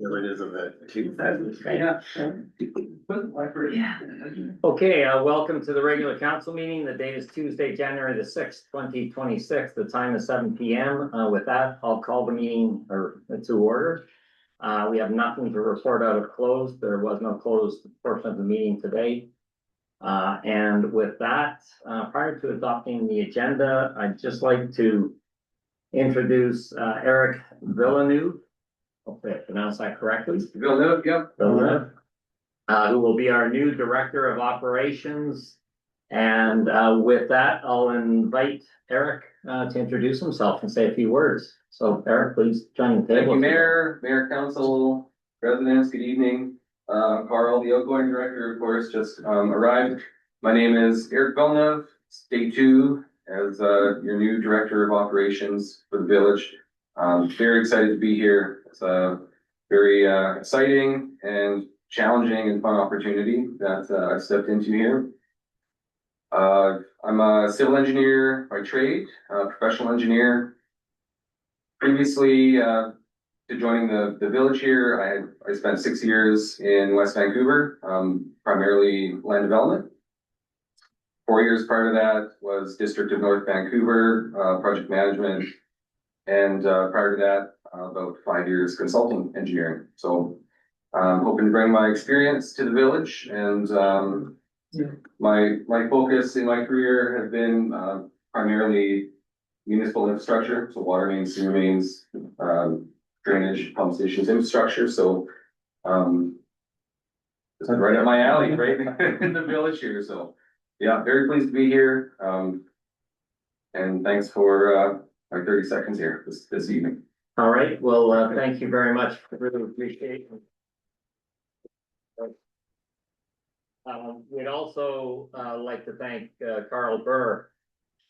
Here it is of it. Yeah. Okay, welcome to the regular council meeting. The date is Tuesday, January the 6th, 2026. The time is 7 p.m. With that, I'll call the meeting to order. We have nothing to report out of closed. There was no closed portion of the meeting today. And with that, prior to adopting the agenda, I'd just like to introduce Eric Villeneuve. Hopefully I pronounced that correctly. Villeneuve, yep. Villeneuve, who will be our new Director of Operations. And with that, I'll invite Eric to introduce himself and say a few words. So Eric, please join the table. Thank you, Mayor, Council, residents, good evening. Carl, the outgoing director, of course, just arrived. My name is Eric Villeneuve, Day 2 as your new Director of Operations for the village. Very excited to be here. It's a very exciting and challenging and fun opportunity that I've stepped into here. I'm a civil engineer by trade, professional engineer. Previously to joining the village here, I spent 6 years in West Vancouver, primarily land development. 4 years prior to that was District of North Vancouver, project management. And prior to that, about 5 years consulting engineering. So I'm hoping to bring my experience to the village, and my focus in my career has been primarily municipal infrastructure, so water mains, sewer mains, drainage, pump stations, infrastructure. So this is right up my alley, right in the village here. So yeah, very pleased to be here. And thanks for my 30 seconds here this evening. All right. Well, thank you very much. Really appreciate it. We'd also like to thank Carl Burr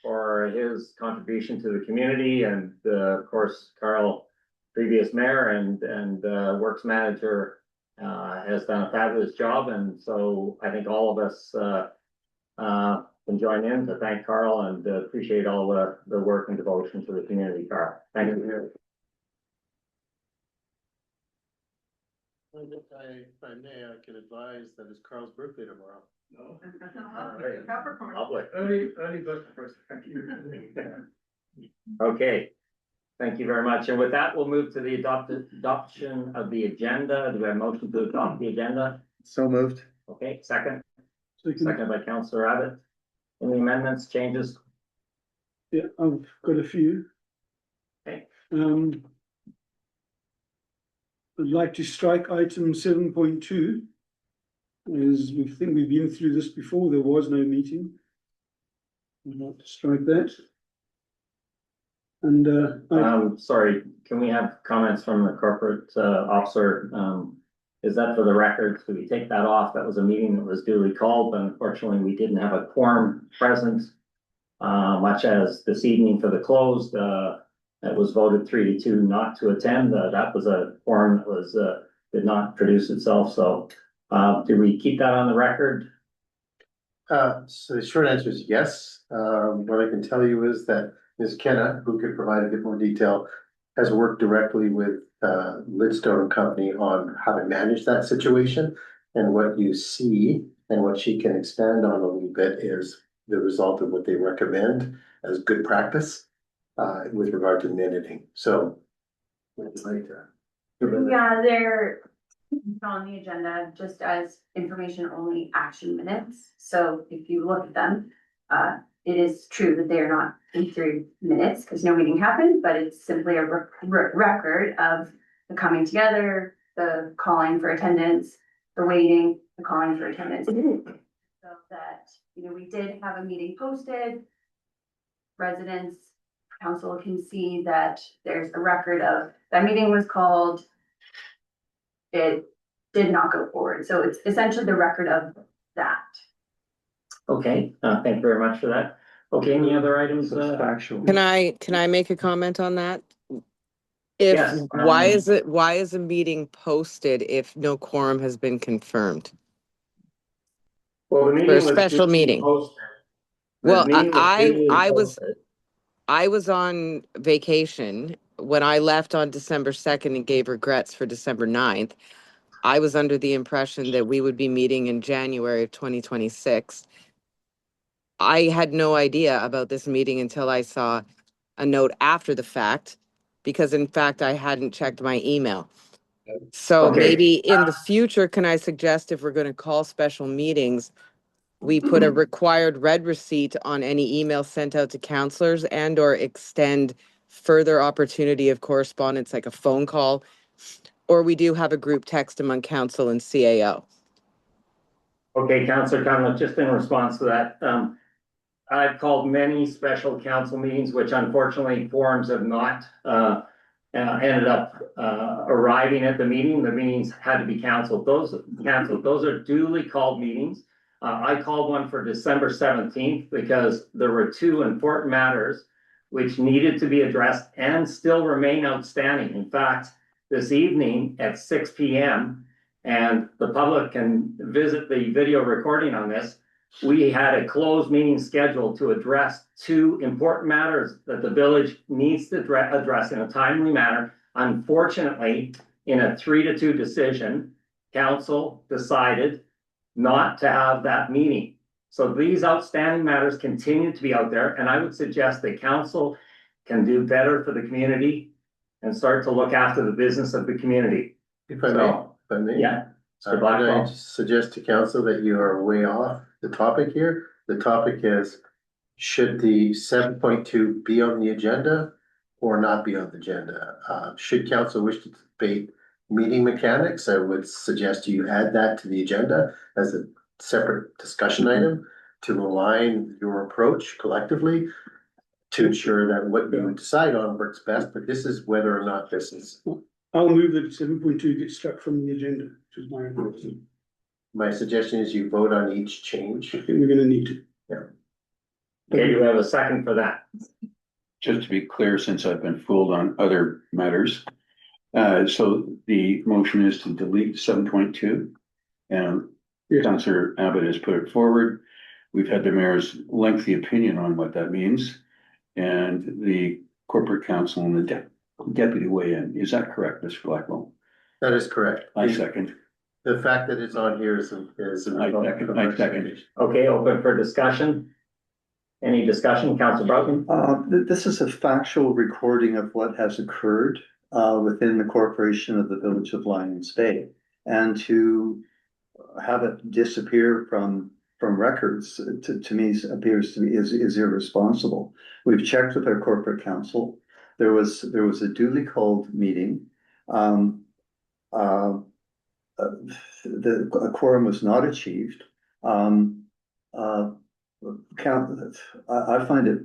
for his contribution to the community, and of course, Carl, previous mayor and works manager, has done a fabulous job, and so I think all of us can join in to thank Carl and appreciate all the work and devotion to the community, Carl. Thank you. If I may, I can advise that it's Carl's birthday tomorrow. No. Public. Early birthday. Thank you. Okay, thank you very much. And with that, we'll move to the adoption of the agenda. Do we have a motion to adopt the agenda? So moved. Okay, second by Councillor Abbott. Any amendments, changes? Yeah, I've got a few. Okay. I'd like to strike item 7.2. As we think we've been through this before, there was no meeting. I'd like to strike that. And sorry, can we have comments from the corporate officer? Is that for the record? Could we take that off? That was a meeting that was duly called, but unfortunately we didn't have a quorum present. Much as this evening for the closed, it was voted 3-2 not to attend. That was a quorum that was did not produce itself. So did we keep that on the record? So the short answer is yes. What I can tell you is that Ms. Kenna, who could provide a bit more detail, has worked directly with Lidstone Company on how to manage that situation. And what you see and what she can expand on a little bit is the result of what they recommend as good practice with regard to minuting. So would you like to? Yeah, they're on the agenda just as information only action minutes. So if you look at them, it is true that they are not in minutes because no meeting happened, but it's simply a record of the coming together, the calling for attendance, the waiting, the calling for attendance. So that, we did have a meeting posted. Residents, council can see that there's a record of that meeting was called. It did not go forward. So it's essentially the record of that. Okay, thank you very much for that. Okay, any other items? Factual. Can I make a comment on that? If Yes, why is a meeting posted if no quorum has been confirmed? Well, the meeting For a was special duly meeting. posted. The Well, meeting was duly I posted. was on vacation when I left on December 2nd and gave regrets for December 9th, I was under the impression that we would be meeting in January of 2026. I had no idea about this meeting until I saw a note after the fact, because in fact, I hadn't checked my email. So Okay. maybe in the future, can I suggest if we're going to call special meetings, we put a required read receipt on any email sent out to counselors and or extend further opportunity of correspondence, like a phone call, or we do have a group text among council and CAO. Okay, Councillor Conlon, just in response to that, I've called many special council meetings, which unfortunately forums have not, ended up, arriving at the meeting. The meetings had to be canceled. Those are duly called meetings. I called one for December 17th because there were two important matters which needed to be addressed and still remain outstanding. In fact, this evening at 6 p.m., and the public can visit the video recording on this, we had a closed meeting scheduled to address two important matters that the village needs to address in a timely manner. Unfortunately, in a 3-2 decision, council decided not to have that meeting. So these outstanding matters continue to be out there, and I would suggest that council can do better for the community and start to look after the business of the community. If I may. Yeah. Mr. I'm Blackwell. going to suggest to council that you are way off the topic here. The topic is, should the 7.2 be on the agenda or not be on the agenda? Should council wish to debate meeting mechanics, I would suggest you add that to the agenda as a separate discussion item to align your approach collectively to ensure that what you decide on works best, but this is whether or not this is. I'll move that 7.2 gets struck from the agenda, which is my opinion. My suggestion is you vote on each change. I think we're gonna need to. Okay, do we have a second for that? Just to be clear, since I've been fooled on other matters. So the motion is to delete 7.2. And Yes. Councillor Abbott has put it forward. We've had the mayor's lengthy opinion on what that means. And the corporate council and the deputy weigh in. Is that correct, Mr. Blackwell? That is correct. I second. The fact that it's on here is. I second. Okay, open for discussion. Any discussion, Councillor Broughton? This is a factual recording of what has occurred within the corporation of the Village of Lions Bay. And to have it disappear from records, to me, appears to be is irresponsible. We've checked with our corporate counsel. There was a duly called meeting. A quorum was not achieved. I find it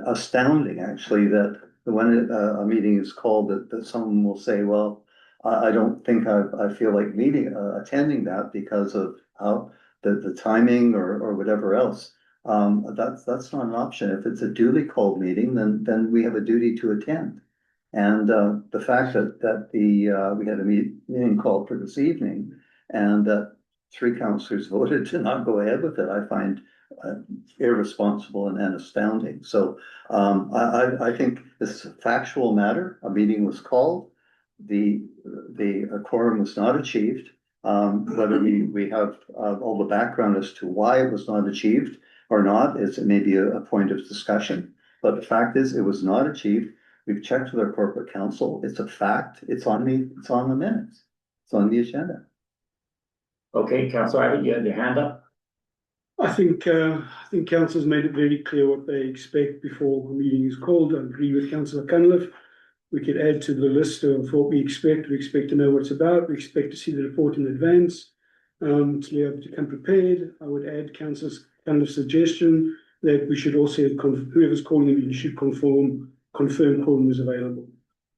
astounding, actually, that when a meeting is called, that someone will say, well, I don't think I feel like attending that because of how the timing or whatever else. That's not an option. If it's a duly called meeting, then we have a duty to attend. And the fact that we had a meeting called for this evening and that 3 councillors voted to not go ahead with it, I find irresponsible and astounding. So I think this is a factual matter. A meeting was called. The quorum was not achieved. Whether we have all the background as to why it was not achieved or not is maybe a point of discussion. But the fact is, it was not achieved. We've checked with our corporate counsel. It's a fact. It's on the minutes. It's on the agenda. Okay, Councillor Abbott, you had your hand up. I think council's made it very clear what they expect before the meeting is called. I agree with Councillor Cunliffe. We could add to the list of what we expect. We expect to know what it's about. We expect to see the report in advance, to be able to come prepared. I would add Councillor Cunliffe's suggestion that we should also have whoever's calling the meeting should confirm quorum is available.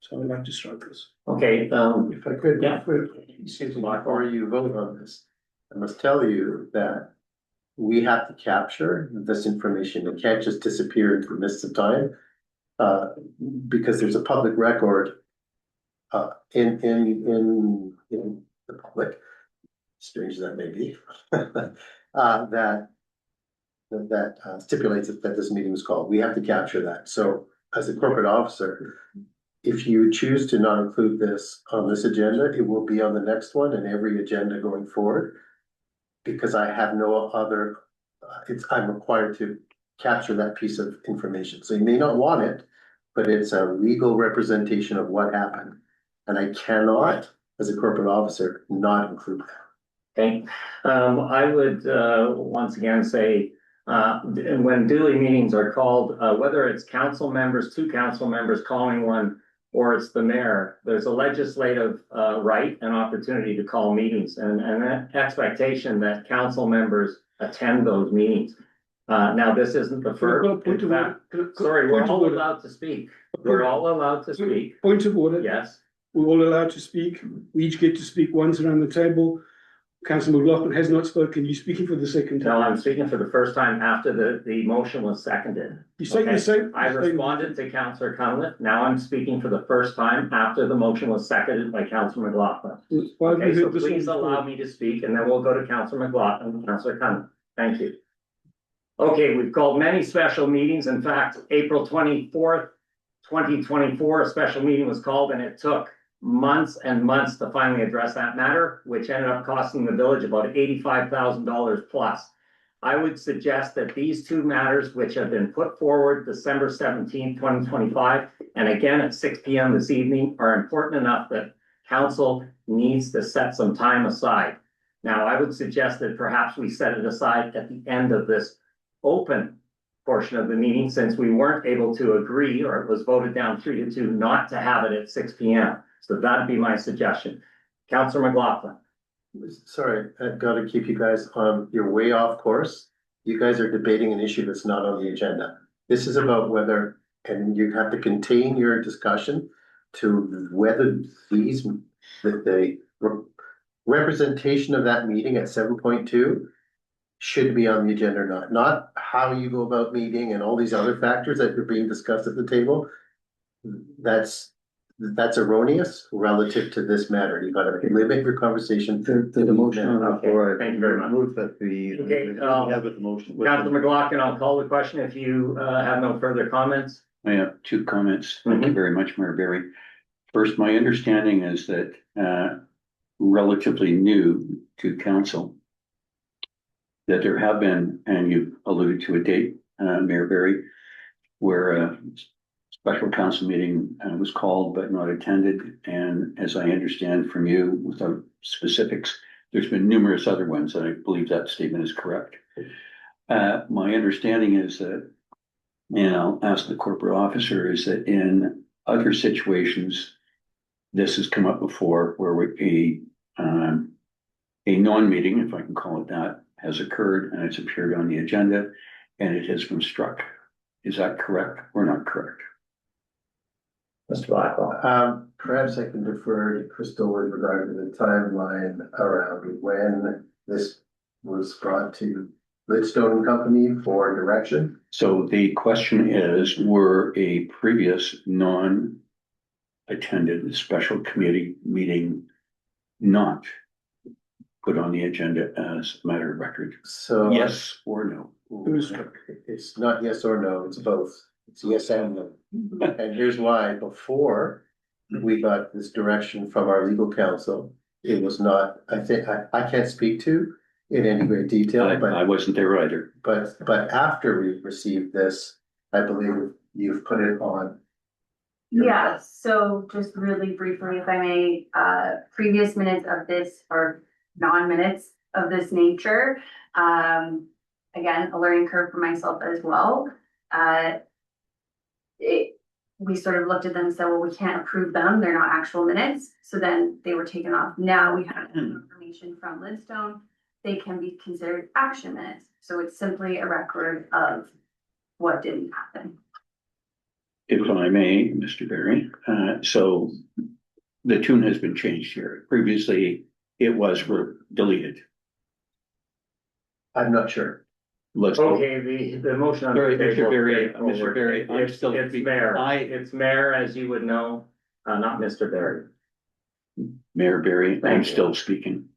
So I'd like to strike this. Okay, If I could, Yeah. excuse me, before you vote on this, I must tell you that we have to capture this information. It can't just disappear into the midst of time. Because there's a public record in the public, strange as that may be, that stipulates that this meeting was called. We have to capture that. So as a corporate officer, if you choose to not include this on this agenda, it will be on the next one and every agenda going forward. Because I have no other, I'm required to capture that piece of information. So you may not want it, but it's a legal representation of what happened. And I cannot, as a corporate officer, not include that. Okay, I would, once again say, when duly meetings are called, whether it's council members, two council members calling one, or it's the mayor, there's a legislative, right and opportunity to call meetings and an expectation that council members attend those meetings. Now, this isn't the first. In fact, sorry, we're all allowed to speak. We're all allowed to speak. Point of order. Yes. We're all allowed to speak. We each get to speak once around the table. Councillor McLaughlin has not spoken. You're speaking for the second time. No, I'm speaking for the first time after the motion was seconded. You say Okay. the same. I responded to Councillor Cunliffe. Now I'm speaking for the first time after the motion was seconded by Councillor McLaughlin. Why have we Okay, so heard this one please before? allow me to speak and then we'll go to Councillor McLaughlin and Councillor Cunliffe. Thank you. Okay, we've called many special meetings. In fact, April 24th, 2024, a special meeting was called and it took months and months to finally address that matter, which ended up costing the village about $85,000 plus. I would suggest that these two matters, which have been put forward December 17th, 2025, and again at 6 p.m. this evening, are important enough that council needs to set some time aside. Now, I would suggest that perhaps we set it aside at the end of this open portion of the meeting, since we weren't able to agree, or it was voted down 3-2, not to have it at 6 p.m. So that'd be my suggestion. Councillor McLaughlin. Sorry, I've got to keep you guys on, you're way off course. You guys are debating an issue that's not on the agenda. This is about whether, and you have to contain your discussion to whether the representation of that meeting at 7.2 should be on the agenda or not. Not how you go about meeting and all these other factors that are being discussed at the table. That's erroneous relative to this matter. You gotta limit your conversation to The motion on the floor. Thank you very much. Move that we. Okay, Have with the motion. Councillor McLaughlin, I'll call the question if you have no further comments. I have two comments. Thank you very much, Mayor Barry. First, my understanding is that relatively new to council, that there have been, and you alluded to a date, Mayor Barry, where a special council meeting was called but not attended. And as I understand from you, without specifics, there's been numerous other ones, and I believe that statement is correct. My understanding is that, and I'll ask the corporate officer, is that in other situations, this has come up before where a non-meeting, if I can call it that, has occurred and it's appeared on the agenda and it has been struck. Is that correct or not correct? Mr. Blackwell. Perhaps I can defer to Crystal with regard to the timeline around when this was brought to Lidstone and Company for direction. So the question is, were a previous non-attended special committee meeting not put on the agenda as a matter of record? So Yes or no? it's not yes or no, it's both. It's yes and no. And here's why. Before we got this direction from our legal counsel, it was not, I think, I can't speak to in any great detail, I but wasn't there either. but after we received this, I believe you've put it on. Yeah, so just really briefly, if I may, previous minutes of this are non-minutes of this nature. Again, a learning curve for myself as well. We sort of looked at them and said, well, we can't approve them. They're not actual minutes. So then they were taken off. Now we have information from Lidstone. They can be considered action minutes. So it's simply a record of what didn't happen. If I may, Mr. Barry, so the tune has been changed here. Previously, it was deleted. I'm not sure. Let's go. Okay, the motion on Sorry, the Mr. table. Barry, is forward. Mr. Barry, I'm It's still it's speaking. mayor. I- It's mayor, as you would know, not Mr. Barry. Mayor Barry, I'm Thank you. still speaking.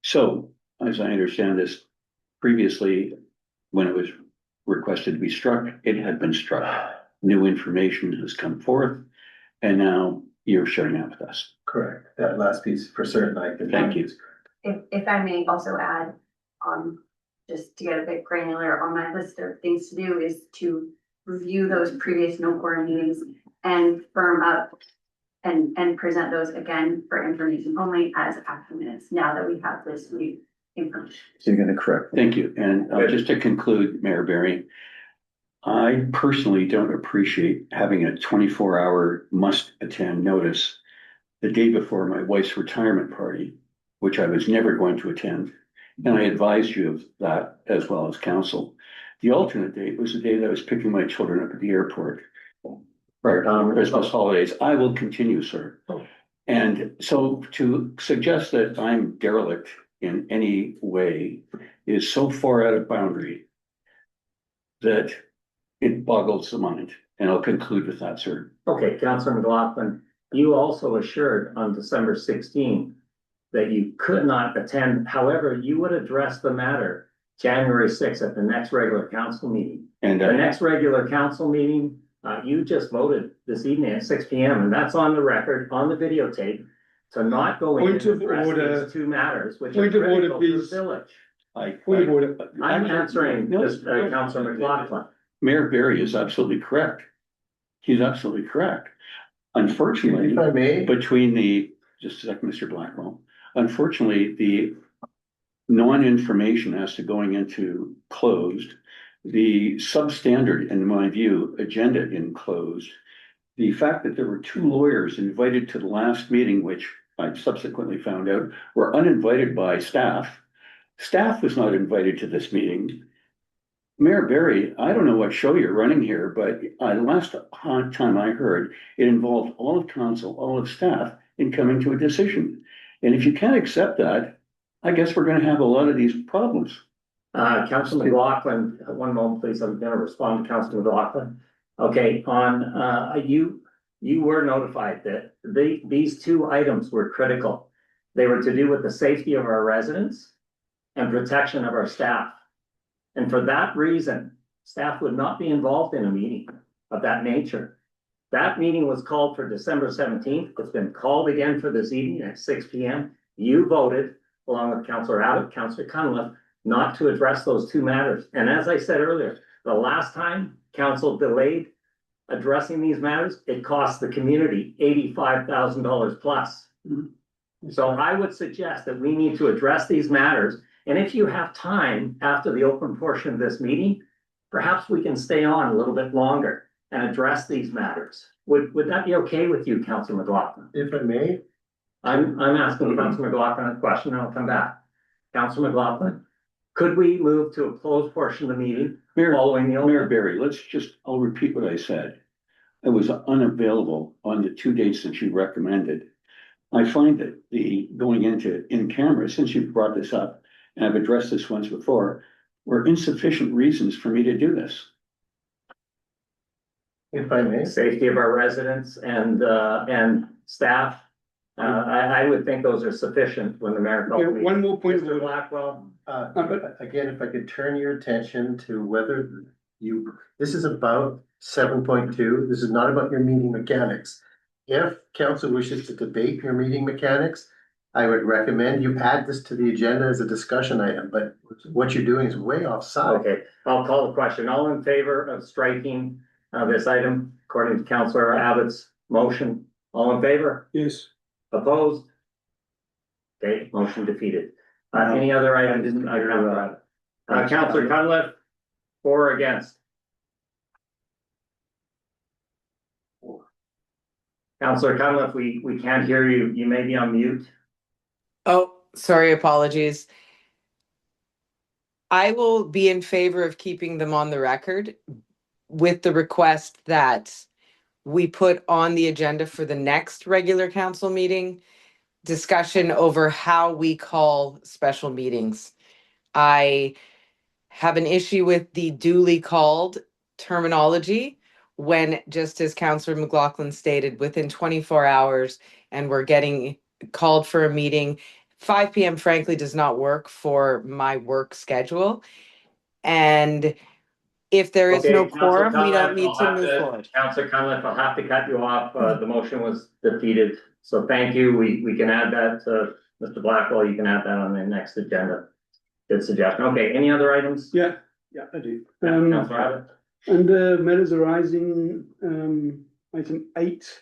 So, as I understand this, previously, when it was requested to be struck, it had been struck. New information has come forth. and now you're sharing that with us. Correct. That last piece for certain, I can. Thank you. If I may also add, just to get a bit granular, on my list of things to do is to review those previous no quorum meetings and firm up and present those again for information only as action minutes, now that we have this new information. So you're gonna correct. Thank you. And just to conclude, Mayor Barry, I personally don't appreciate having a 24-hour must-attend notice the day before my wife's retirement party, which I was never going to attend. And I advised you of that as well as council. The alternate date was the day that I was picking my children up at the airport. Right, Christmas holidays. I will continue, sir. And so to suggest that I'm derelict in any way is so far out of boundary that it boggles the mind. And I'll conclude with that, sir. Okay, Councillor McLaughlin, you also assured on December 16th that you could not attend. However, you would address the matter January 6th at the next regular council meeting. And The next regular council meeting, you just voted this evening at 6 p.m. and that's on the record, on the videotape, to not go in Point and of address order. these two matters, which are Point of order, critical to the please. village. Point of order. I'm answering No, this, Councillor McLaughlin. Mayor Barry is absolutely correct. He's absolutely correct. Unfortunately, If I may, between the, just a second, Mr. Blackwell, unfortunately, the non-information as to going into closed, the substandard, in my view, agenda in closed, the fact that there were two lawyers invited to the last meeting, which I subsequently found out were uninvited by staff. Staff was not invited to this meeting. Mayor Barry, I don't know what show you're running here, but last time I heard, it involved all of council, all of staff in coming to a decision. And if you can't accept that, I guess we're gonna have a lot of these problems. Councillor McLaughlin, one moment, please. I'm gonna respond to Councillor McLaughlin. Okay, you were notified that these two items were critical. They were to do with the safety of our residents and protection of our staff. And for that reason, staff would not be involved in a meeting of that nature. That meeting was called for December 17th. It's been called again for this evening at 6 p.m. You voted, along with Councillor Abbott, Councillor Cunliffe, not to address those two matters. And as I said earlier, the last time council delayed addressing these matters, it cost the community $85,000 plus. So I would suggest that we need to address these matters. And if you have time after the open portion of this meeting, perhaps we can stay on a little bit longer and address these matters. Would that be okay with you, Councillor McLaughlin? if I may, I'm asking Councillor McLaughlin a question and I'll come back. Councillor McLaughlin, could we move to a closed portion of the meeting following the Mayor open? Barry, I'll repeat what I said. I was unavailable on the 2 dates that you recommended. I find that the going into in camera, since you've brought this up, and I've addressed this once before, were insufficient reasons for me to do this. if I may, Safety of our residents and staff. I would think those are sufficient when the mayor. called Okay, me. one more point of Mr. order. Blackwell, again, if I could turn your attention to whether this is about 7.2. This is not about your meeting mechanics. If council wishes to debate your meeting mechanics, I would recommend you add this to the agenda as a discussion item, but what you're doing is way offside. okay, I'll call the question. All in favor of striking this item according to Councillor Abbott's motion? All in favor? Yes. Opposed? Okay, motion defeated. Any other items? didn't hear, Councillor Cunliffe, for or against? Councillor Cunliffe, we can't hear you. You may be on mute. Oh, sorry, apologies. I will be in favor of keeping them on the record with the request that we put on the agenda for the next regular council meeting discussion over how we call special meetings. I have an issue with the duly called terminology when, just as Councillor McLaughlin stated, within 24 hours and we're getting called for a meeting. 5 p.m. frankly does not work for my work schedule. And If there is no Okay, Councillor quorum, we Cunliffe, don't need I'll to have move forward. Councillor Cunliffe, I'll have to cut you off. The motion was defeated. So thank you. We can add that, Mr. Blackwell, you can add that on the next agenda. Good suggestion. Okay, any other items? Yeah, I do. Yeah, Councillor Abbott? Under matters arising, item 8,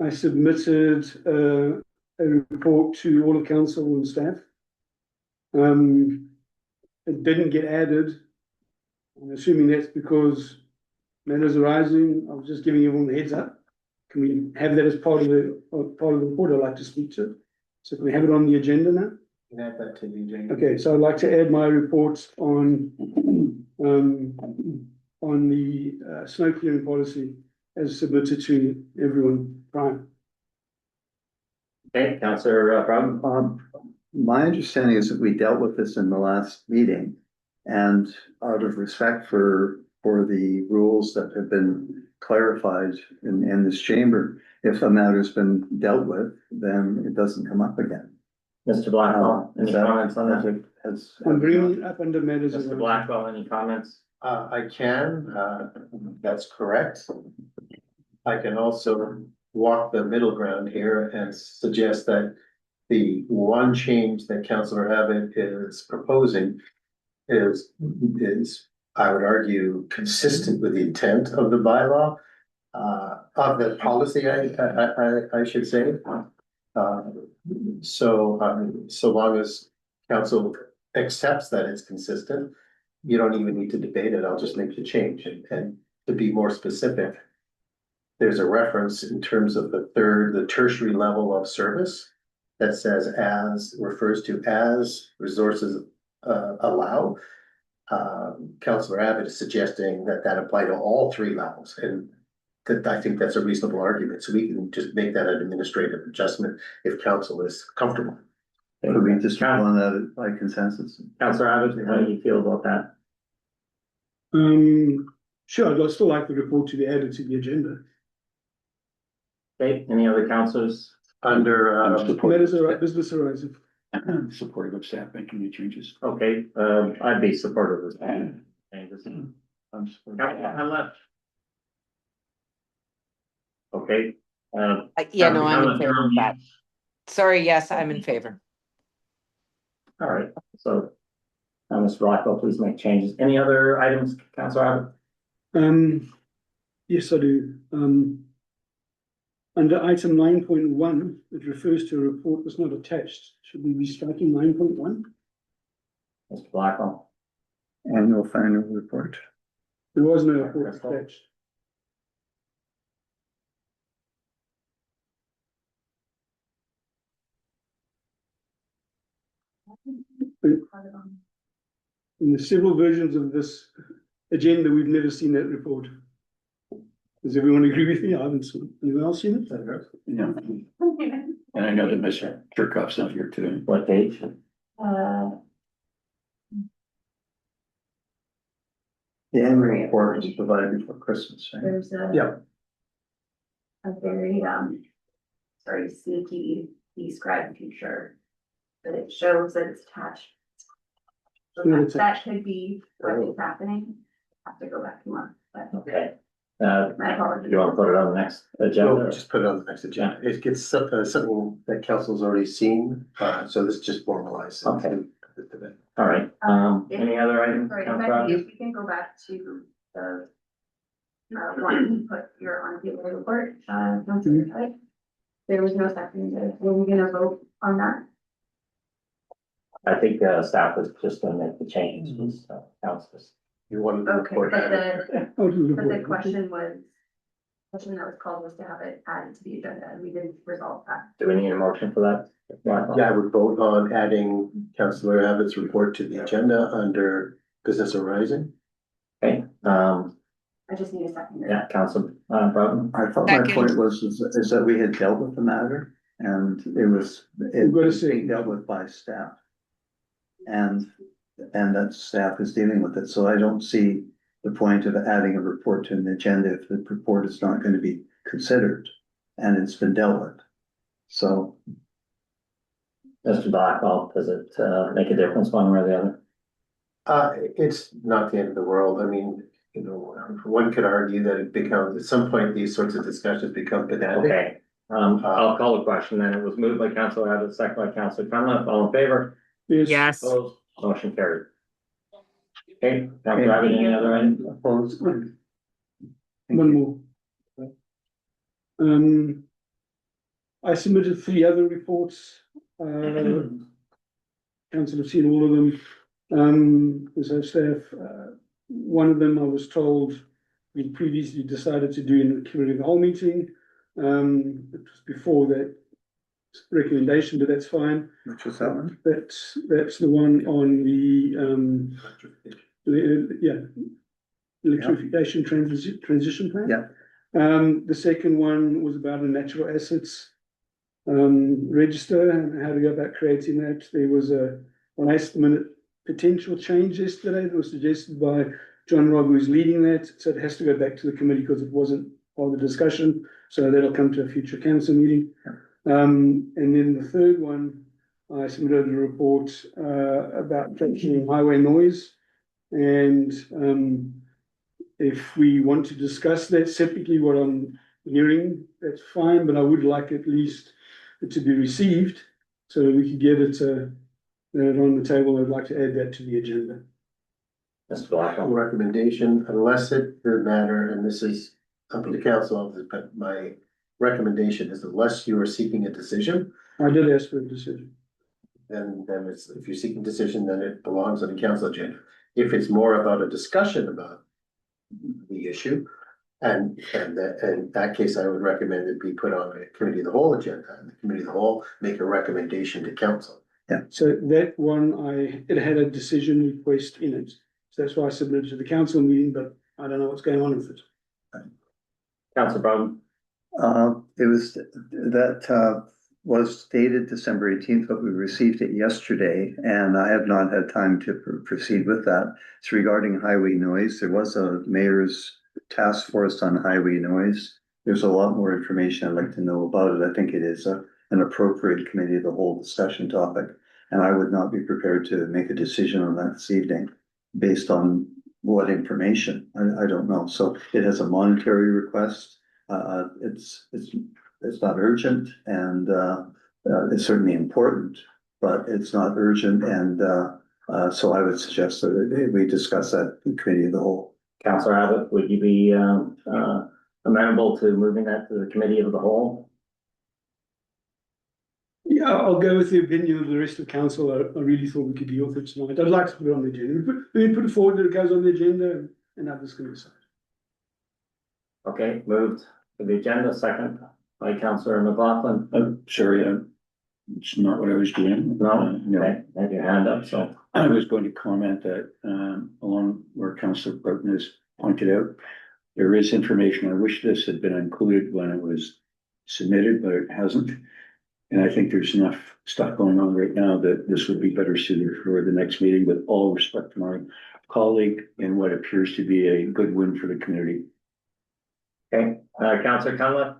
I submitted a report to all of council and staff. It didn't get added. I'm assuming that's because matters arising. I was just giving everyone the heads up. Can we have that as part of the report? I'd like to speak to it. So can we have it on the agenda now? Can add that to the agenda. Okay, so I'd like to add my reports on the snow clearing policy as submitted to everyone prior. Okay, Councillor Brown? My understanding is that we dealt with this in the last meeting, and out of respect for the rules that have been clarified in this chamber, if a matter's been dealt with, then it doesn't come up again. Mr. Blackwell, any comments on that? I'm bringing it up under matters. Mr. Blackwell, any comments? I can, that's correct. I can also walk the middle ground here and suggest that the one change that Councillor Abbott is proposing is, I would argue, consistent with the intent of the bylaw, of the policy, I should say. So long as council accepts that it's consistent, you don't even need to debate it. I'll just make the change. And to be more specific, there's a reference in terms of the tertiary level of service that says refers to as resources allow. Councillor Abbott is suggesting that apply to all 3 levels, and that I think that's a reasonable argument. So we can just make that an administrative adjustment if council is comfortable. Could we just move on that by consensus? Councillor Abbott, how do you feel about that? Sure, I'd still like the report to be added to the agenda. Okay, any other councillors? Under Matters business arising. Supportive of staff making the changes. Okay, I'd be supportive of that. Changes. I'm supportive. I left. Okay. Yeah, no, I'm in favor of that. Sorry, yes, I'm in favor. All right, so, Mr. Blackwell, please make changes. Any other items, Councillor Abbott? Yes, I do. Under item 9.1, it refers to a report that's not attached. Should we be striking 9.1? Mr. Blackwell? Annual final report. There was no report attached. In the several versions of this agenda, we've never seen that report. Does everyone agree with me? I haven't seen it. Anyone else seen it? Yeah, and I know that Mr. Kirkhoff's not here today. What page? The annual report was provided before Christmas, right? There's Yeah. a very, sorry, sneaky described feature, but it shows that it's attached. So that could be what is happening. Have to go back and look, but Okay. my apologies. You want to put it on the next agenda? just put it on the next agenda. It gets something that council's already seen, so this just formalizes. Okay. All right, any other items? Sorry, Councillor Becky, Abbott? if we can go back to the one you put your on table report, Councillor Tyke. There was no second. Were we gonna vote on that? I think staff was just gonna make the changes, councillors. You wanted the Okay, report but added. the question that was called was to have it added to the agenda, and we didn't resolve that. Do we need a motion for that? Yeah, I would vote on adding Councillor Abbott's report to the agenda under business arising. Okay, I just need a second. yeah, Councillor Broughton. I thought my Second. point was is that we had dealt with the matter, and it was being dealt with by staff. And that staff is dealing with it, so I don't see the point of adding a report to an agenda if the report is not going to be considered and it's been dealt with. So. Mr. Blackwell, does it make a difference one way or the other? It's not the end of the world. I mean, you know, one could argue that it becomes, at some point, these sorts of discussions become pedantic. Okay, I'll call the question then. It was moved by Councillor Abbott, second by Councillor Conlon. All in favor? Yes. Opposed? Motion carried. Okay, Councillor Abbott, any other items? Opposed? One more. I submitted 3 other reports. Council have seen all of them. As I staff, one of them I was told we previously decided to do in the committee of the whole meeting. It was before that recommendation, but that's fine. Which was that one? That's the one on the electrification transition plan. Yeah. The second one was about a natural assets register and how to go about creating that. There was a last minute potential change yesterday that was suggested by John Robb, who's leading that. So it has to go back to the committee because it wasn't part of the discussion. So that'll come to a future council meeting. And then the third one, I submitted a report about capturing highway noise. And if we want to discuss that separately, what I'm hearing, that's fine, but I would like at least it to be received so that we could get it on the table. I'd like to add that to the agenda. Mr. Blackwell. Recommendation, unless it doesn't matter, and this is up to the council, but my recommendation is unless you are seeking a decision, I did ask for a decision. then it's, if you're seeking decision, then it belongs on the council agenda. If it's more about a discussion about the issue, and in that case, I would recommend it be put on a committee of the whole agenda, and the committee of the whole make a recommendation to council. So that one, it had a decision request in it. So that's why I submitted to the council meeting, but I don't know what's going on with it. Councillor Brown. It was, that was dated December 18th, but we received it yesterday, and I have not had time to proceed with that. It's regarding highway noise. There was a mayor's task force on highway noise. There's a lot more information I'd like to know about it. I think it is an appropriate committee of the whole discussion topic, and I would not be prepared to make a decision on that this evening based on what information. I don't know. So it has a monetary request. It's not urgent, and it's certainly important, but it's not urgent, and so I would suggest that we discuss that in committee of the whole. Councillor Abbott, would you be amenable to moving that to the committee of the whole? Yeah, I'll go with the opinion of the rest of council. I really thought we could deal with it tonight. I'd like to put it on the agenda. We put it forward that it goes on the agenda and others can decide. Okay, moved to the agenda, second by Councillor McLaughlin. Sorry, it's not what I was doing. No, No. okay, have your hand up, so. I was going to comment that, along where Councillor Burton has pointed out, there is information. I wish this had been included when it was submitted, but it hasn't. And I think there's enough stuff going on right now that this would be better suited for the next meeting, with all respect to my colleague and what appears to be a good win for the community. Okay, Councillor Conlon.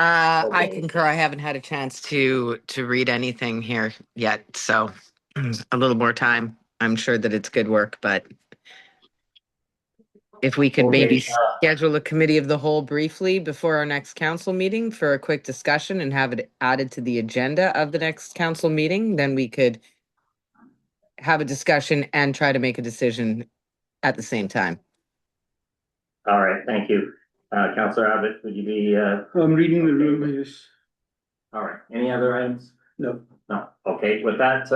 I concur. I haven't had a chance to read anything here yet, so a little more time. I'm sure that it's good work, but if we could maybe schedule a committee of the whole briefly before our next council meeting for a quick discussion and have it added to the agenda of the next council meeting, then we could have a discussion and try to make a decision at the same time. All right, thank you. Councillor Abbott, would you be, I'm reading the room, yes. all right, any other items? No. No, okay, with that,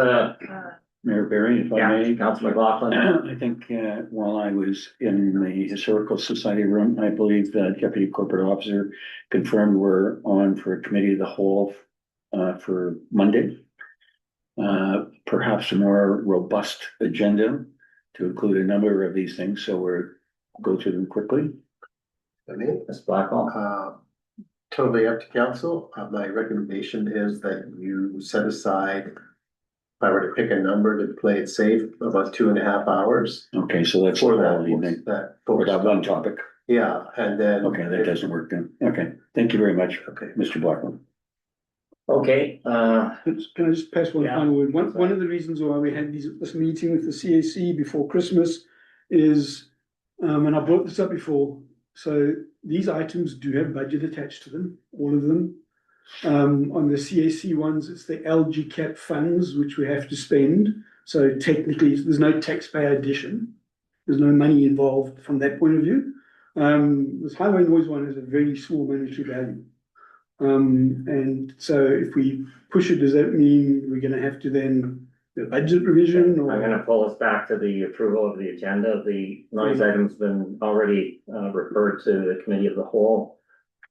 Mayor Barry, if I yeah, may. Councillor McLaughlin. I think while I was in the Historical Society room, I believe the Deputy Corporate Officer confirmed we're on for a committee of the whole for Monday. Perhaps a more robust agenda to include a number of these things, so we're go through them quickly. Ms. Blackwell. Totally up to council. My recommendation is that you set aside, if I were to pick a number to play it safe, about 2.5 hours. Okay, so that's For all that, evening. for For that one topic. Yeah, and then. Okay, that doesn't work then. Okay, thank you very much. Okay. Mr. Blackman. Okay, Can I just pass one Yeah. final word? One of the reasons why we had this meeting with the CAC before Christmas is, and I brought this up before, so these items do have budget attached to them, all of them. On the CAC ones, it's the LG cap funds, which we have to spend. So technically, there's no taxpayer addition. There's no money involved from that point of view. This highway noise one has a very small monetary value. And so if we push it, does that mean we're gonna have to then, the budget revision I'm or? gonna pull us back to the approval of the agenda. The noise item's been already referred to the committee of the whole.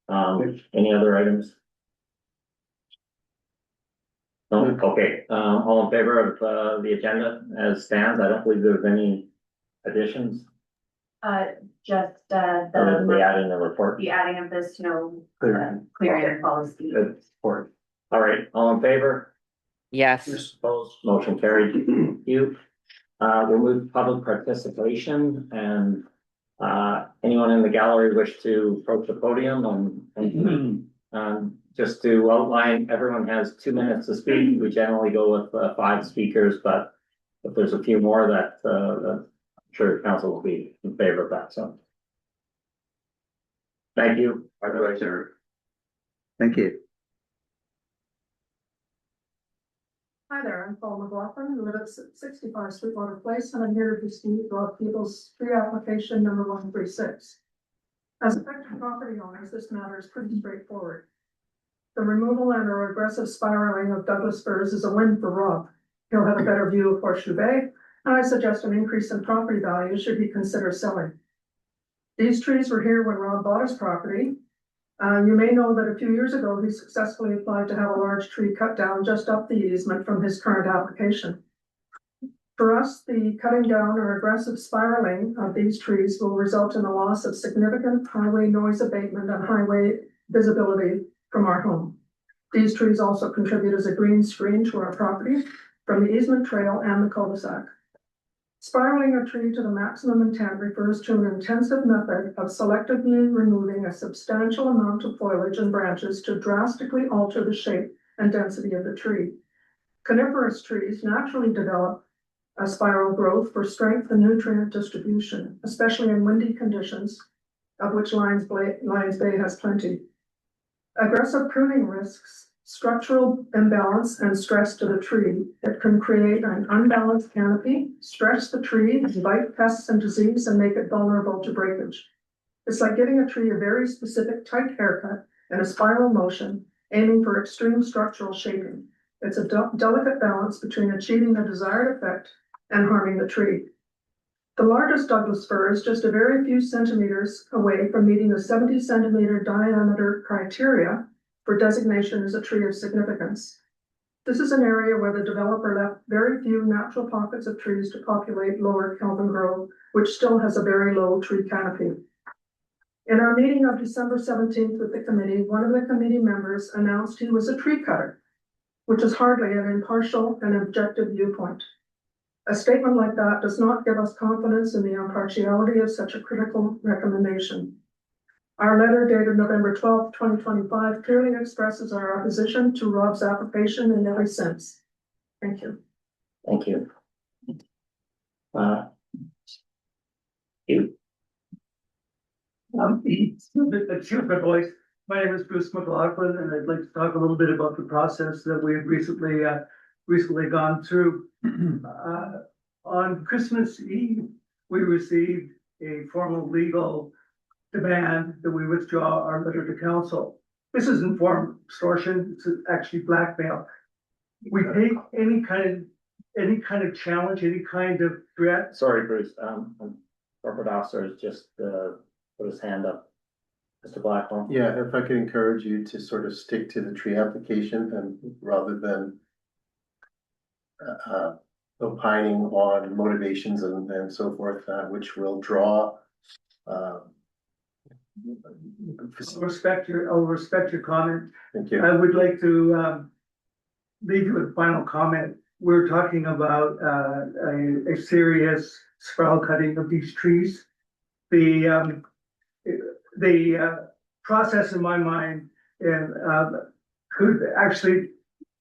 Any other items? No, okay, all in favor of the agenda as stands? I don't believe there's any additions. Just, The add in the report. the adding of the snow Clearing. clearing policy. Good support. All right, all in favor? Yes. Opposed, motion carried. You. We'll move to public participation and anyone in the gallery wish to approach the podium and just to outline, everyone has 2 minutes to speak. We generally go with 5 speakers, but if there's a few more that I'm sure council will be in favor of that, so. Thank you. Thank you. Hi there, I'm Paul McLaughlin, I live at 65 Sweetwater Place, and I'm here to dispute Rob Peebles' tree application number 136. As affected property owners, this matter is pretty straightforward. The removal and or aggressive spiraling of Douglas firs is a win for Rob. He'll have a better view of Horseshoe Bay, and I suggest an increase in property value should he consider selling. These trees were here when Rob bought his property. You may know that a few years ago, he successfully applied to have a large tree cut down just up the easement from his current application. For us, the cutting down or aggressive spiraling of these trees will result in the loss of significant highway noise abatement and highway visibility from our home. These trees also contribute as a green screen to our property from the easement trail and the cul-de-sac. Spiraling a tree to the maximum intent refers to an intensive method of selectively removing a substantial amount of foliage and branches to drastically alter the shape and density of the tree. Coniferous trees naturally develop a spiral growth for strength and nutrient distribution, especially in windy conditions, of which Lions Bay has plenty. Aggressive pruning risks structural imbalance and stress to the tree. It can create an unbalanced canopy, stress the tree, invite pests and disease, and make it vulnerable to breakage. It's like giving a tree a very specific tight haircut in a spiral motion, aiming for extreme structural shaping. It's a delicate balance between achieving the desired effect and harming the tree. The largest Douglas fir is just a very few centimeters away from meeting the 70 centimeter diameter criteria for designation as a tree of significance. This is an area where the developer left very few natural pockets of trees to populate lower Kelvin Grove, which still has a very low tree canopy. In our meeting of December 17th with the committee, one of the committee members announced he was a tree cutter, which is hardly an impartial and objective viewpoint. A statement like that does not give us confidence in the impartiality of such a critical recommendation. Our letter dated November 12th, 2025 clearly expresses our opposition to Rob's application in every sense. Thank you. Thank you. You. Excuse my voice. My name is Bruce McLaughlin, and I'd like to talk a little bit about the process that we've recently gone through. On Christmas Eve, we received a formal legal demand that we withdraw our letter to council. This isn't form extortion, it's actually blackmail. We take any kind of challenge, any kind of threat. Sorry, Bruce, corporate officer has just put his hand up. Mr. Blackwell? Yeah, if I could encourage you to sort of stick to the tree application and rather than opining on motivations and so forth, which will draw I'll respect your comment. Thank you. I would like to leave you with a final comment. We're talking about a serious spiral cutting of these trees. The process in my mind could actually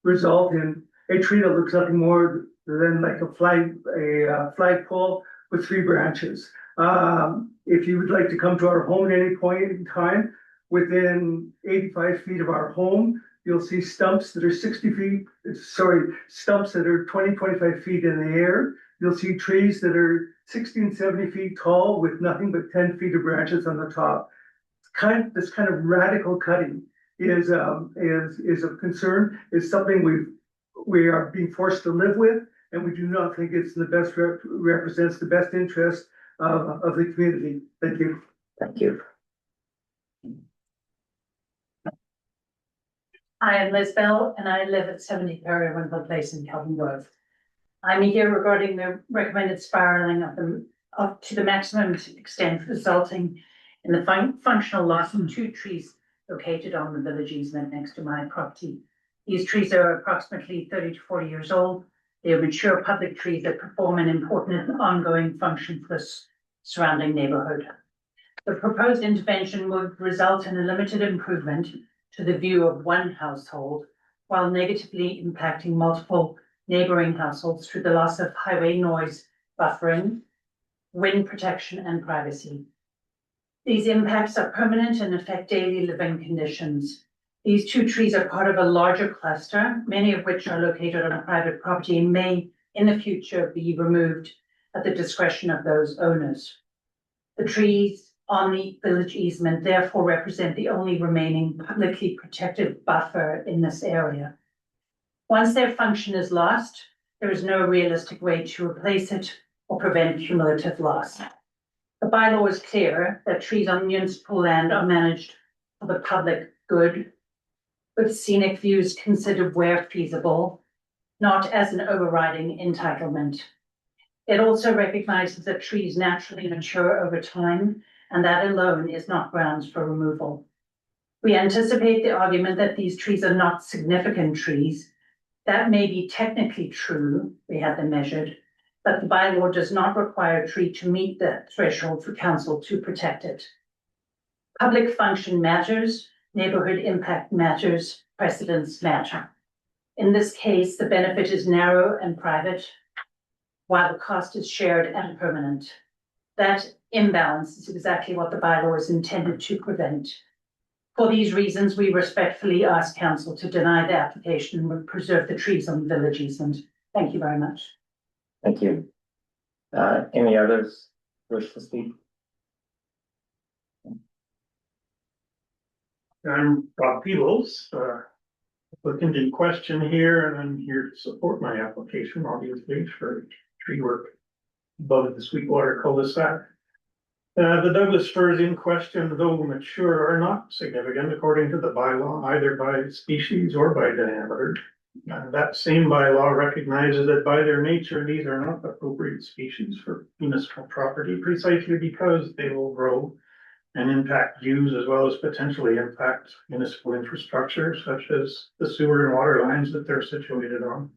result in a tree that looks nothing more than like a flagpole with 3 branches. If you would like to come to our home at any point in time, within 85 feet of our home, you'll see stumps that are 25 feet in the air. You'll see trees that are 60 and 70 feet tall with nothing but 10 feet of branches on the top. This kind of radical cutting is of concern, is something we are being forced to live with, and we do not think it's the best represents the best interest of the community. Thank you. Thank you. I am Liz Bell and I live at 70 Periwinkle Place in Kelvin Grove. I'm here regarding the recommended spiraling of them up to the maximum extent, resulting in the functional loss of 2 trees located on the village easement next to my property. These trees are approximately 30 to 40 years old. They are mature public trees that perform an important and ongoing function for the surrounding neighborhood. The proposed intervention would result in a limited improvement to the view of one household, while negatively impacting multiple neighboring households through the loss of highway noise buffering, wind protection, and privacy. These impacts are permanent and affect daily living conditions. These 2 trees are part of a larger cluster, many of which are located on private property and may in the future be removed at the discretion of those owners. The trees on the village easement therefore represent the only remaining publicly protected buffer in this area. Once their function is lost, there is no realistic way to replace it or prevent cumulative loss. The bylaw is clear that trees on municipal land are managed for the public good, with scenic views considered where feasible, not as an overriding entitlement. It also recognizes that trees naturally mature over time, and that alone is not grounds for removal. We anticipate the argument that these trees are not significant trees. That may be technically true, we had them measured, but the bylaw does not require a tree to meet the threshold for council to protect it. Public function matters, neighborhood impact matters, precedents matter. In this case, the benefit is narrow and private, while the cost is shared and permanent. That imbalance is exactly what the bylaw is intended to prevent. For these reasons, we respectfully ask council to deny the application and preserve the trees on the village easement. Thank you very much. Thank you. Any others wish to speak? I'm Bob Peebles, applicant in question here, and I'm here to support my application, obviously, for tree work above the Sweetwater cul-de-sac. The Douglas firs in question, though mature, are not significant according to the bylaw, either by species or by diameter. That same bylaw recognizes that by their nature, these are not appropriate species for municipal property, precisely because they will grow and impact views as well as potentially impact municipal infrastructure, such as the sewer and water lines that they're situated on.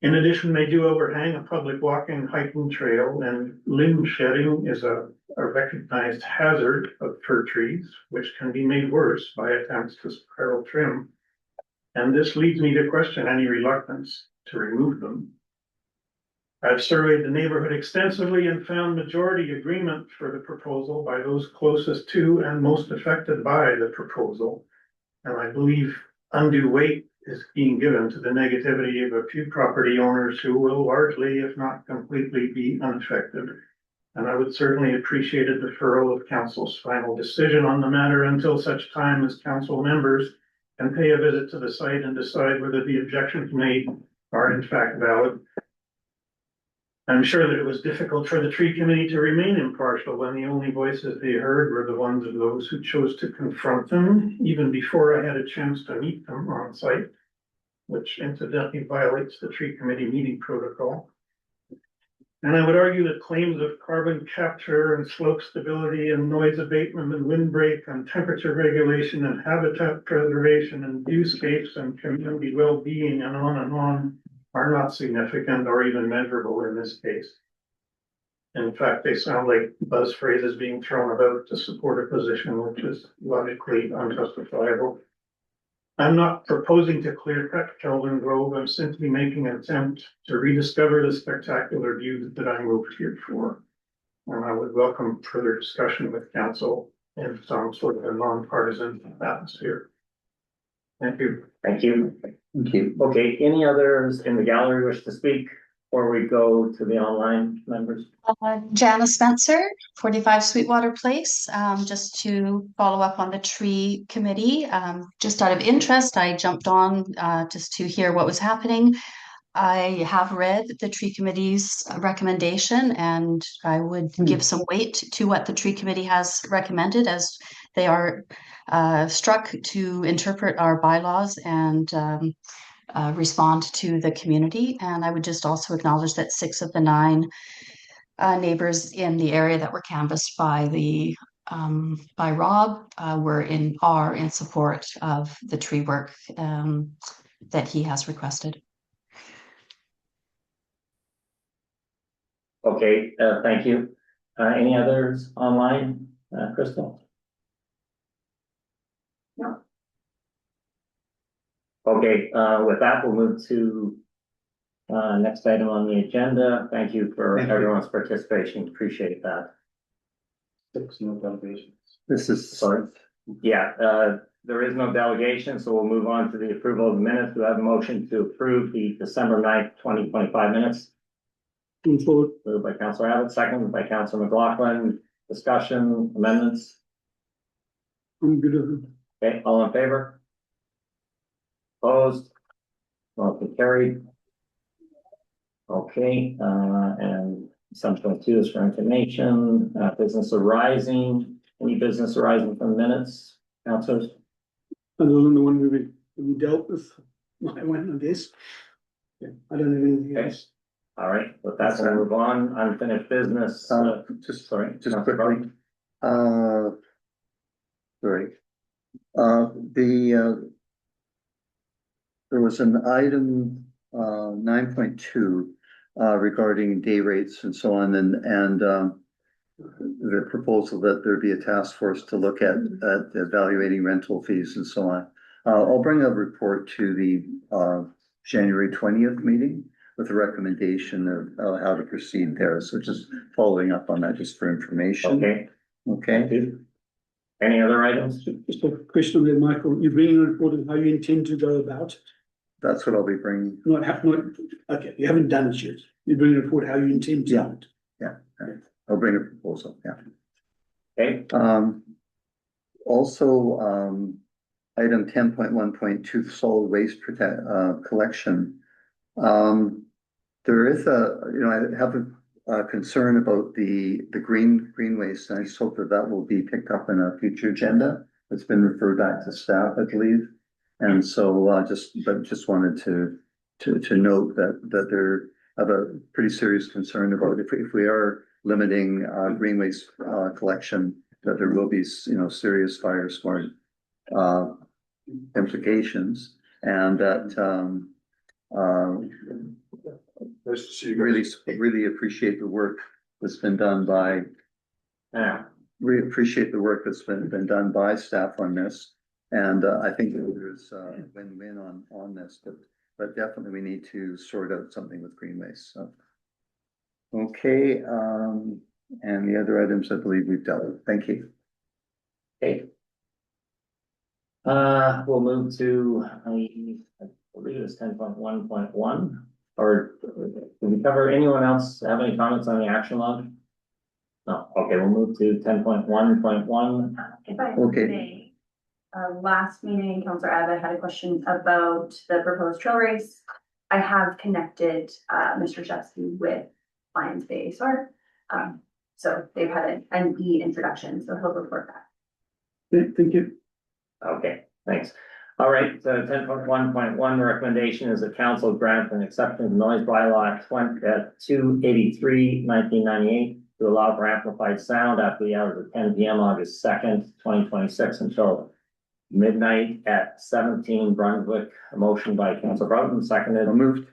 In addition, they do overhang a public walking hiking trail, and limb shedding is a recognized hazard of fir trees, which can be made worse by attempts to spiral trim. And this leads me to question any reluctance to remove them. I've surveyed the neighborhood extensively and found majority agreement for the proposal by those closest to and most affected by the proposal. And I believe undue weight is being given to the negativity of a few property owners who will largely, if not completely, be unaffected. And I would certainly appreciate a deferral of council's final decision on the matter until such time as council members can pay a visit to the site and decide whether the objections made are in fact valid. I'm sure that it was difficult for the tree committee to remain impartial when the only voices they heard were the ones of those who chose to confront them, even before I had a chance to meet them on site, which incidentally violates the tree committee meeting protocol. And I would argue that claims of carbon capture and slope stability and noise abatement and windbreak and temperature regulation and habitat preservation and viewscapes and community well-being and on are not significant or even measurable in this case. In fact, they sound like buzz phrases being thrown about to support a position which is logically unjustifiable. I'm not proposing to clear cut Kelvin Grove. I'm simply making an attempt to rediscover the spectacular view that I moved here for. And I would welcome further discussion with council in some sort of a non-partisan atmosphere. Thank you. Thank you. Thank you. Okay, any others in the gallery wish to speak before we go to the online members? Janice Spencer, 45 Sweetwater Place. Just to follow up on the tree committee, just out of interest, I jumped on just to hear what was happening. I have read the tree committee's recommendation, and I would give some weight to what the tree committee has recommended, as they are struck to interpret our bylaws and respond to the community. And I would just also acknowledge that 6 of the 9 neighbors in the area that were canvassed by by Rob are in support of the tree work that he has requested. Okay, thank you. Any others online, Crystal? No. Okay, with that, we'll move to next item on the agenda. Thank you for everyone's participation. Appreciate that. 6 no delegations. This is, Sorry. Yeah, there is no delegation, so we'll move on to the approval of the minutes. Do I have a motion to approve the December 9th, 2025 minutes? Move forward. Moved by Councillor Abbott, seconded by Councillor McLaughlin. Discussion, amendments. I'm good with it. Okay, all in favor? Opposed? Motion carried. Okay, and 7.2 is for information, business arising, any business arising from minutes, councillors? Other than the one we dealt with, my one, I guess. Yeah, I don't have anything Okay. else. All right, with that, we'll move on, unfinished business, just sorry. just Councillor quickly. Barton. Sorry. There was an item, 9.2, regarding day rates and so on, and the proposal that there be a task force to look at evaluating rental fees and so on. I'll bring a report to the January 20th meeting with a recommendation of how to proceed there. So just following up on that, just for information. Okay, Okay. thank you. Any other items? Just a question there, Michael. You're bringing a report on how you intend to go about. That's what I'll be bringing. Okay, you haven't done it yet. You're bringing a report how you intend to. Yeah. do it. Yeah. I'll bring a proposal, yeah. Okay, Also, item 10.1.2, solid waste collection. There is I have a concern about the green waste, and I just hope that will be picked up in a future agenda. It's been referred back to staff, I believe. And so just wanted to note that there have a pretty serious concern about if we are limiting green waste collection, that there will be serious fire smart implications, and that really appreciate the work that's been done by really appreciate the work that's been done by staff on this. And I think that there's a win-win on this, but definitely we need to sort out something with green waste. So. Okay, and the other items I believe we've dealt with. Thank you. okay. We'll move to, I believe it's 10.1.1, or did we cover, anyone else have any comments on the action log? No, okay, we'll move to 10.1.1. If I Okay. may, last meeting, Councillor Abbott had a question about the proposed trail race. I have connected, Mr. Shevsky with Lions Bay SOAR. So they've had an e-introduction, so he'll report back. Thank you. Okay, thanks. All right, so 10.1.1, recommendation is that council grant an exception to noise bylaw 283, 1998 to allow for amplified sound after the hours of 10 p.m. August 2nd, 2026 until midnight at 17 Brunswick. A motion by Councillor Broughton, seconded. Moved.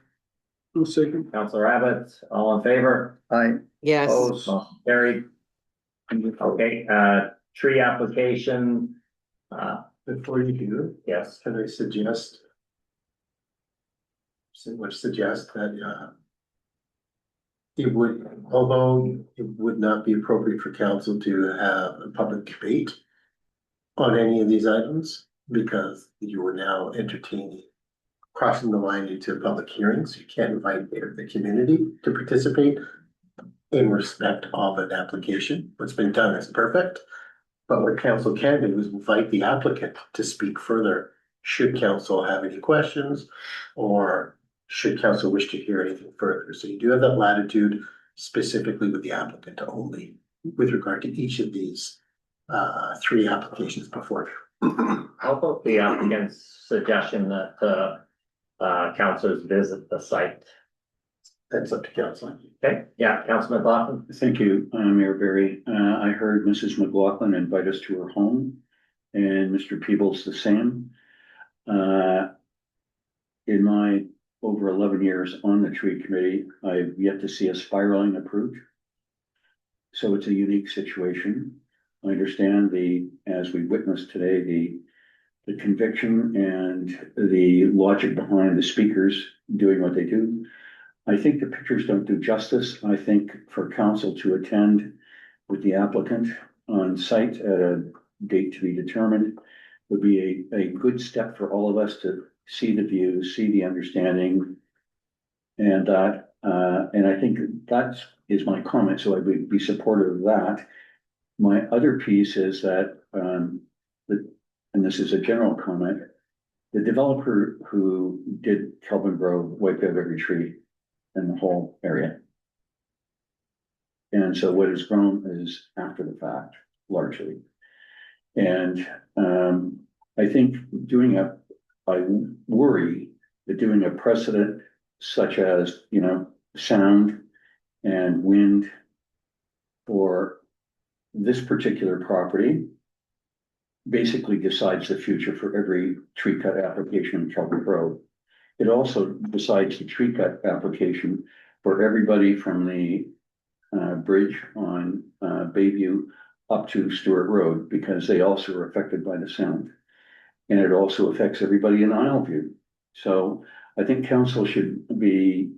No second. Councillor Abbott, all in favor? Aye. Yes. Opposed, motion carried. Okay, tree application. Before you do, Yes. can I suggest that, it would, although it would not be appropriate for council to have a public debate on any of these items, because you are now entertaining, crossing the line into public hearings, you can't invite the community to participate in respect of an application. What's been done is perfect. But what council can do is invite the applicant to speak further, should council have any questions, or should council wish to hear anything further. So you do have that latitude specifically with the applicant only with regard to each of these three applications before you. How about the applicant's suggestion that councilors visit the site? That's up to council. Okay, yeah, Councilman McLaughlin. Thank you, Mayor Barry. I heard Mrs. McLaughlin invite us to her home, and Mr. Peebles the same. In my over 11 years on the tree committee, I've yet to see a spiraling approach. So it's a unique situation. I understand as we witnessed today, the conviction and the logic behind the speakers doing what they do. I think the pictures don't do justice. I think for council to attend with the applicant on site at a date to be determined would be a good step for all of us to see the views, see the understanding. And I think that is my comment, so I would be supportive of that. My other piece is that, and this is a general comment, the developer who did Kelvin Grove wiped out every tree in the whole area. And so what has grown is after the fact, largely. And I think I worry that doing a precedent such as, sound and wind for this particular property basically decides the future for every tree cut application in Kelvin Grove. It also decides the tree cut application for everybody from the bridge on Bayview up to Stewart Road, because they also are affected by the sound. And it also affects everybody in Isleview. So I think council should be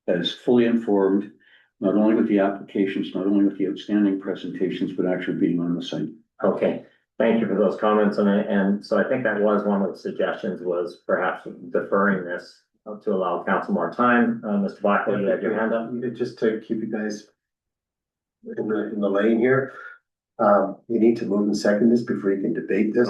as fully informed, not only with the applications, not only with the outstanding presentations, but actually being on the site. Okay, thank you for those comments. And so I think that was one of the suggestions, was perhaps deferring this to allow council more time. Mr. Blackwell, you have your hand up. Just to keep you guys in the lane here, you need to move and second this before you can debate this.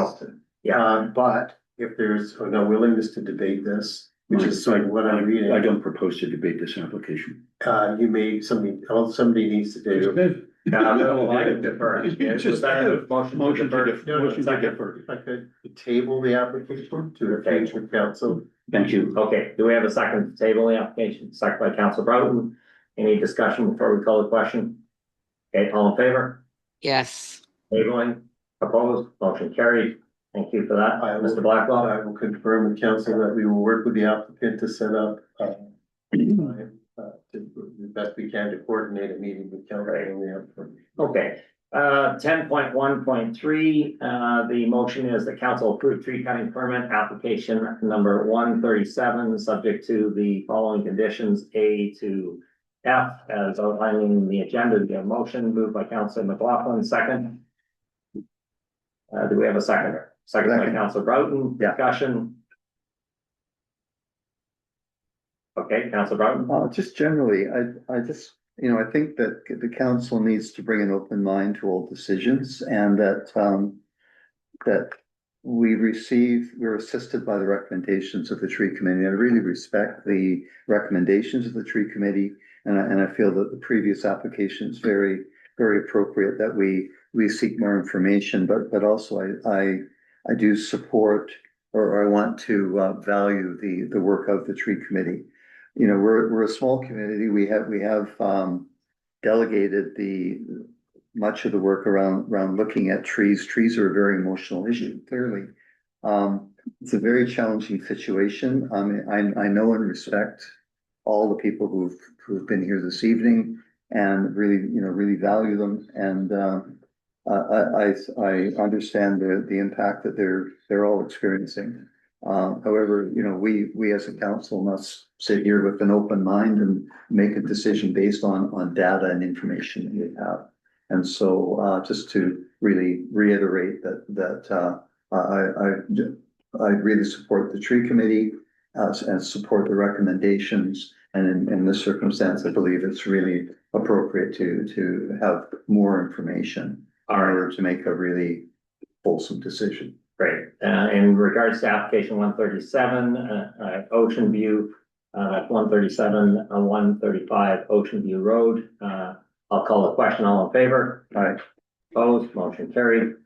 Yeah. But if there's no willingness to debate this, which is like what I'm reading. I don't propose to debate this application. Somebody needs to do. I can defer. Motion to defer. If I could table the application to a future council. Thank you. Okay, do we have a second to table the application? Second by Council Broughton. Any discussion before we call the question? Okay, all in favor? Yes. Tabling, opposed, motion carried. Thank you for that, Mr. Blackwell. I will confirm with council that we will work with the applicant to set up the best we can to coordinate a meeting with council. Okay, 10.1.3, the motion is the council approved tree cutting permit application number 137, subject to the following conditions A to F, as outlining in the agenda. The motion moved by Councilor McLaughlin, second. Do we have a second? Second by Councilor Broughton. Discussion. Okay, Councilor Broughton. Just generally, I think that the council needs to bring an open mind to all decisions, and that we're assisted by the recommendations of the tree committee. I really respect the recommendations of the tree committee, and I feel that the previous application is very, very appropriate that we seek more information, but also I do support, or I want to value the work of the tree committee. We're a small community. We have delegated much of the work around looking at trees. Trees are a very emotional issue, clearly. It's a very challenging situation. I know and respect all the people who've been here this evening, and really value them. And I understand the impact that they're all experiencing. However, you know, we as a council must sit here with an open mind and make a decision based on data and information that we have. And so, just to really reiterate that I really support the tree committee, and support the recommendations. And in this circumstance, I believe it's really appropriate to have more information in order to make a really wholesome decision. Great. In regards to application 137, Ocean View, that's 137, 135 Ocean View Road. I'll call the question. All in favor? Aye. Opposed? Motion carried.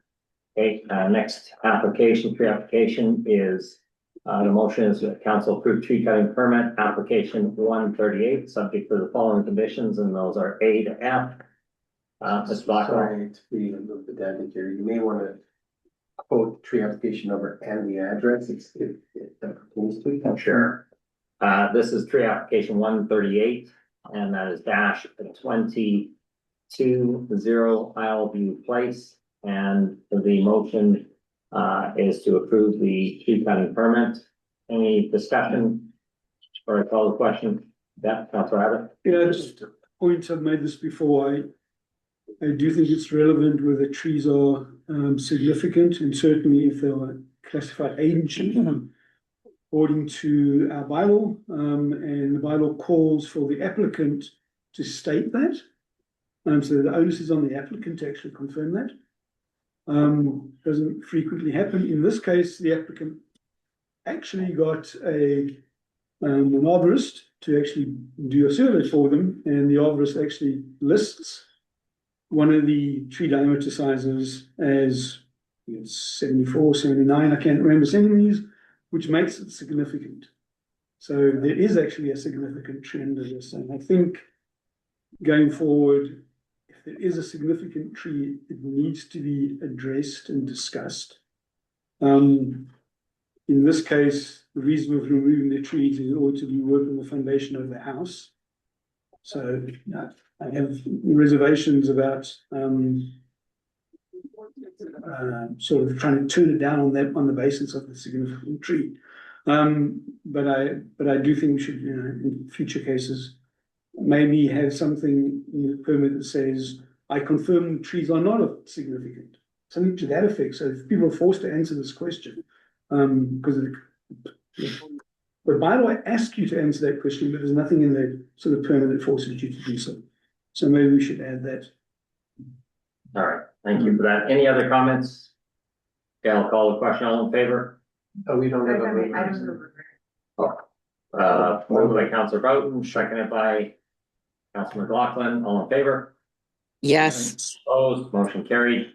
Okay, next application, pre-application is, the motion is that council approve tree cutting permit, application 138, subject to the following conditions, and those are A to F. Mr. Blackwell. Sorry to be a little pedantic here, you may want to quote tree application number and the address, if that pertains to it. Sure. This is tree application 138, and that is dash 220 Isle Place. And the motion is to approve the tree cutting permit. Any discussion? Or I call the question? Yeah, Councilor Abbott? Yeah, just a point, I've made this before, I do think it's relevant whether trees are significant, and certainly if they are classified ancient according to our bylaw, and the bylaw calls for the applicant to state that. So the onus is on the applicant to actually confirm that. Doesn't frequently happen. In this case, the applicant actually got an arborist to actually do a survey for them, and the arborist actually lists one of the tree diameter sizes as 74, 79, I can't remember centimeters, which makes it significant. So there is actually a significant trend of this, and I think going forward, if there is a significant tree, it needs to be addressed and discussed. In this case, the reason of removing the trees is in order to do work on the foundation of the house. So I have reservations about sort of trying to turn it down on that on the basis of the significant tree. But I do think we should, you know, in future cases, maybe have something in the permit that says, I confirm trees are not significant. Something to that effect. So if people are forced to answer this question, because the bylaw asks you to answer that question, but there's nothing in the sort of permit that forces you to do so. So maybe we should add that. All right, thank you for that. Any other comments? Okay, I'll call the question. All in favor? Oh, we don't have a. Moved by Councilor Boughton, seconded by Councilor McLaughlin. All in favor? Yes. Opposed, motion carried.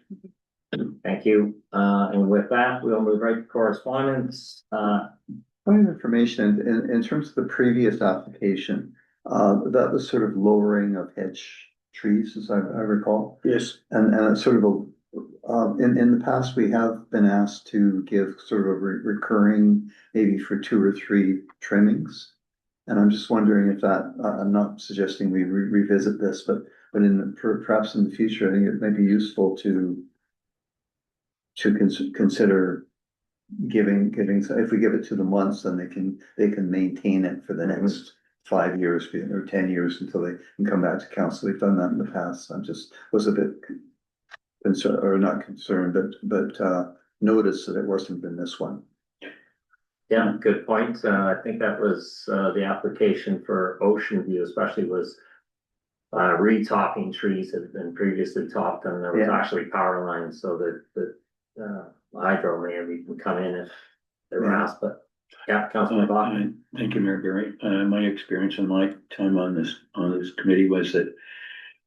Thank you. And with that, we'll move right to correspondence. Point of information, in terms of the previous application, that was sort of lowering of hedge trees, as I recall. Yes. And it's sort of in the past, we have been asked to give sort of a recurring, maybe for 2 or 3 trimmings. And I'm just wondering if that, I'm not suggesting we revisit this, but perhaps in the future, I think it might be useful to consider giving, if we give it to them once, then they can maintain it for the next 5 years or 10 years until they can come back to council. We've done that in the past. I just was a bit concerned, or not concerned, but noticed that it wasn't in this one. Yeah, good point. I think that was the application for Ocean View, especially was re-topping trees that had been previously topped, and there was actually power lines, so that hydro may have even come in if they were asked. But yeah, Councilor McLaughlin. Thank you, Mayor Barry. My experience in my time on this committee was that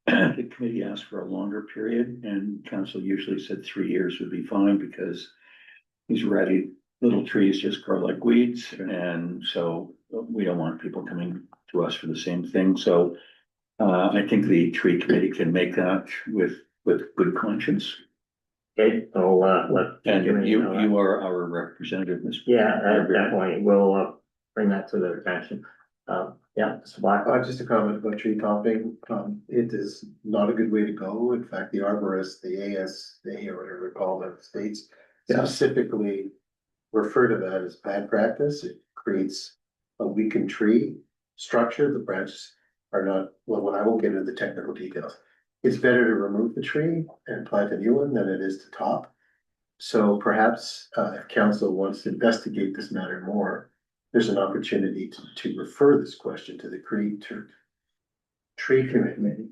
the committee asked for a longer period, and council usually said 3 years would be fine because these ratty little trees just grow like weeds, and so we don't want people coming to us for the same thing. So I think the tree committee can make that with good conscience. Okay, I'll let. And you are our representative, Mr. Yeah, definitely. We'll bring that to their attention. Yeah, Mr. Blackwell. Just a comment about tree topping. It is not a good way to go. In fact, the arborists, the ASA or whatever they're called in the states, Yeah. specifically refer to that as bad practice. It creates a weakened tree structure. The branches are not, well, I won't get into the technical details. It's better to remove the tree and plant a new one than it is to top. So perhaps, if council wants to investigate this matter more, there's an opportunity to refer this question to the tree committee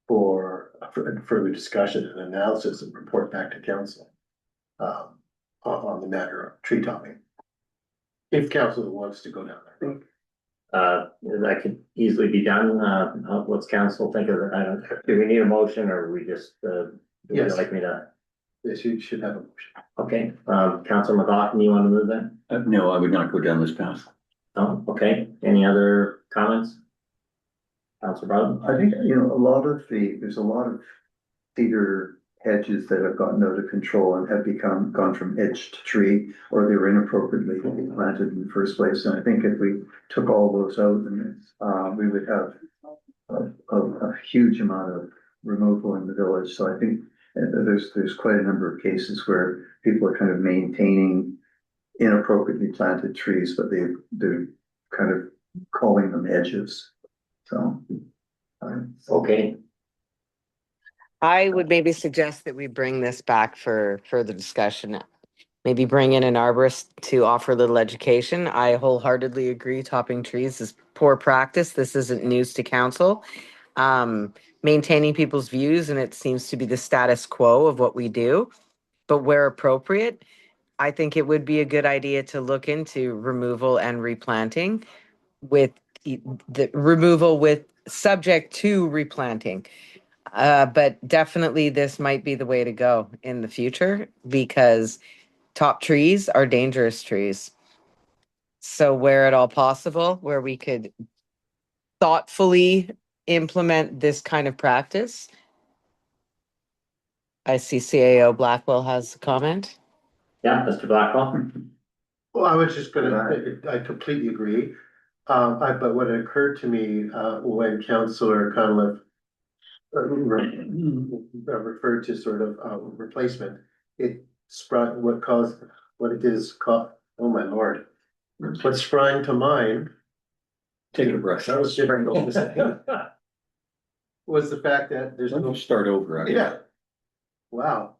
for further discussion and analysis and report back to council on the matter of tree topping. If council wants to go down there. That could easily be done. What's council think of it? Do we need a motion or we just, would you Yes. like me to? Yes, you should have a motion. Okay, Councilor McLaughlin, you want to move that? No, I would not go down this path. Oh, okay. Any other comments? Councilor Bowden? I think, there's a lot of cedar hedges that have gotten out of control and have gone from edge to tree, or they were inappropriately planted in the first place. And I think if we took all those out, then we would have a huge amount of removal in the village. So I think there's quite a number of cases where people are kind of maintaining inappropriately planted trees, but they're kind of calling them edges. So. Okay, I would maybe suggest that we bring this back for further discussion. Maybe bring in an arborist to offer a little education. I wholeheartedly agree topping trees is poor practice. This isn't news to council. Maintaining people's views, and it seems to be the status quo of what we do. But where appropriate, I think it would be a good idea to look into removal and replanting with the removal with subject to replanting. But definitely this might be the way to go in the future because top trees are dangerous trees. So where at all possible, where we could thoughtfully implement this kind of practice. I see CAO Blackwell has a comment. yeah, Mr. Blackwell? Well, I was just I completely agree. But what occurred to me, when Councillor Conliffe referred to sort of, replacement, it sprung, what it is called, oh my lord. What sprang to mind. Take a breath. That was difficult to say. Was the fact that there's Let no. me start over. Actually. Yeah. Wow.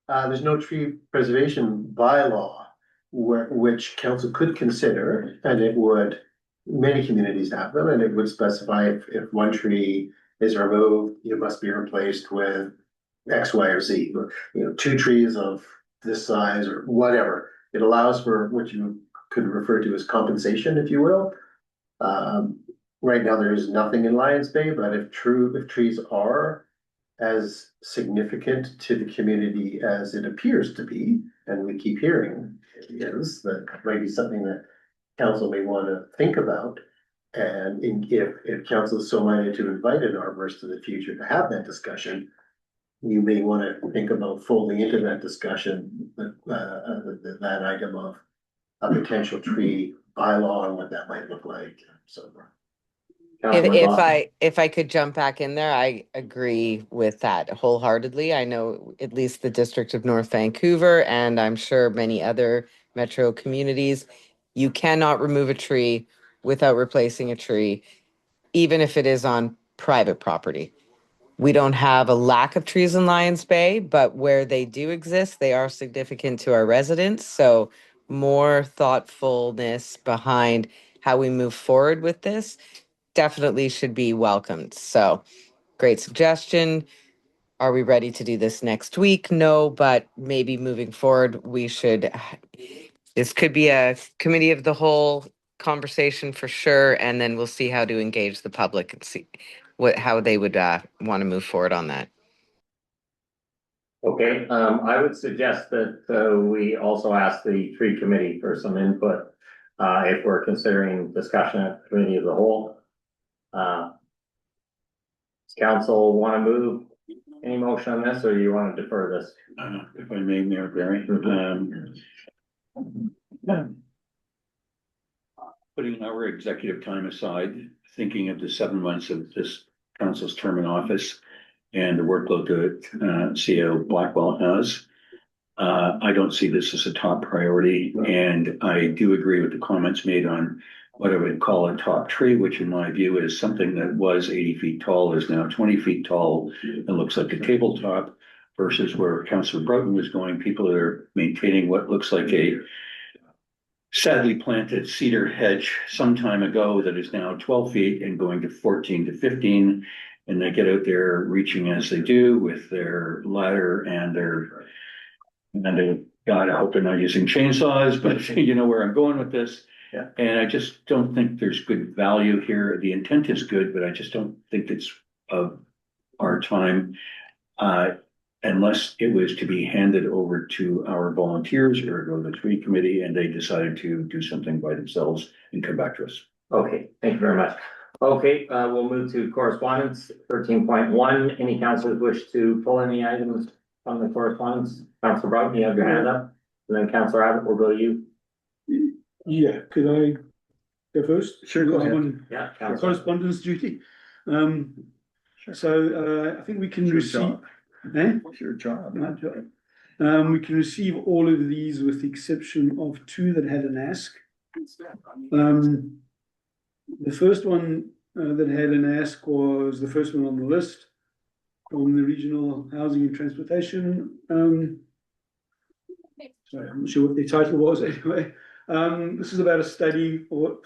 There's no tree preservation bylaw which council could consider, and it would, many communities have them, and it would specify if one tree is removed, it must be replaced with X, Y, or Z, two trees of this size or whatever. It allows for what you could refer to as compensation, if you will. Right now, there is nothing in Lions Bay, but if trees are as significant to the community as it appears to be, and we keep hearing it is, that might be something that council may want to think about. And if council is so minded to invite an arborist in the future to have that discussion, you may want to think about folding into that discussion that item of a potential tree bylaw and what that might look like. So. If I could jump back in there, I agree with that wholeheartedly. I know at least the District of North Vancouver, and I'm sure many other metro communities, you cannot remove a tree without replacing a tree, even if it is on private property. We don't have a lack of trees in Lions Bay, but where they do exist, they are significant to our residents. So more thoughtfulness behind how we move forward with this definitely should be welcomed. So great suggestion. Are we ready to do this next week? No, but maybe moving forward, we should. This could be a committee of the whole conversation for sure. And then we'll see how to engage the public and see how they would want to move forward on that. Okay, I would suggest that we also ask the tree committee for some input if we're considering discussion at the committee of the whole. Does council want to move any motion on this, or you want to defer this? If I may, Mayor Barry. Putting our executive time aside thinking of the 7 months of this council's term in office and the workload that CEO Blackwell has, I don't see this as a top priority. And I do agree with the comments made on what I would call a top tree, which in my view is something that was 80 feet tall, is now 20 feet tall and looks like a tabletop, versus where Councillor Broughton was going. People that are maintaining what looks like a sadly planted cedar hedge some time ago that is now 12 feet and going to 14 to 15. And they get out there reaching as they do with their ladder and God, I hope they're not using chainsaws, but you know where I'm going with this. Yeah. And I just don't think there's good value here. The intent is good, but I just don't think it's of our time. Unless it was to be handed over to our volunteers or go to the tree committee and they decided to do something by themselves and come back to us. Okay, thank you very much. Okay, we'll move to correspondence 13.1. Any councilors wish to pull any items from the correspondence? Councilor Broughton, you have your hand up, and then Councilor Abbott will go to you. Yeah, could I go first? Sure, go ahead. I'm on Yeah, Councilor. correspondence duty. Sure. So I think we can It's your receive. job. It's your job. My job. We can receive all of these with the exception of two that had an ask. The first one that had an ask was the first one on the list from the Regional Housing and Transportation. Sorry, I'm not sure what the title was anyway. This is about a study for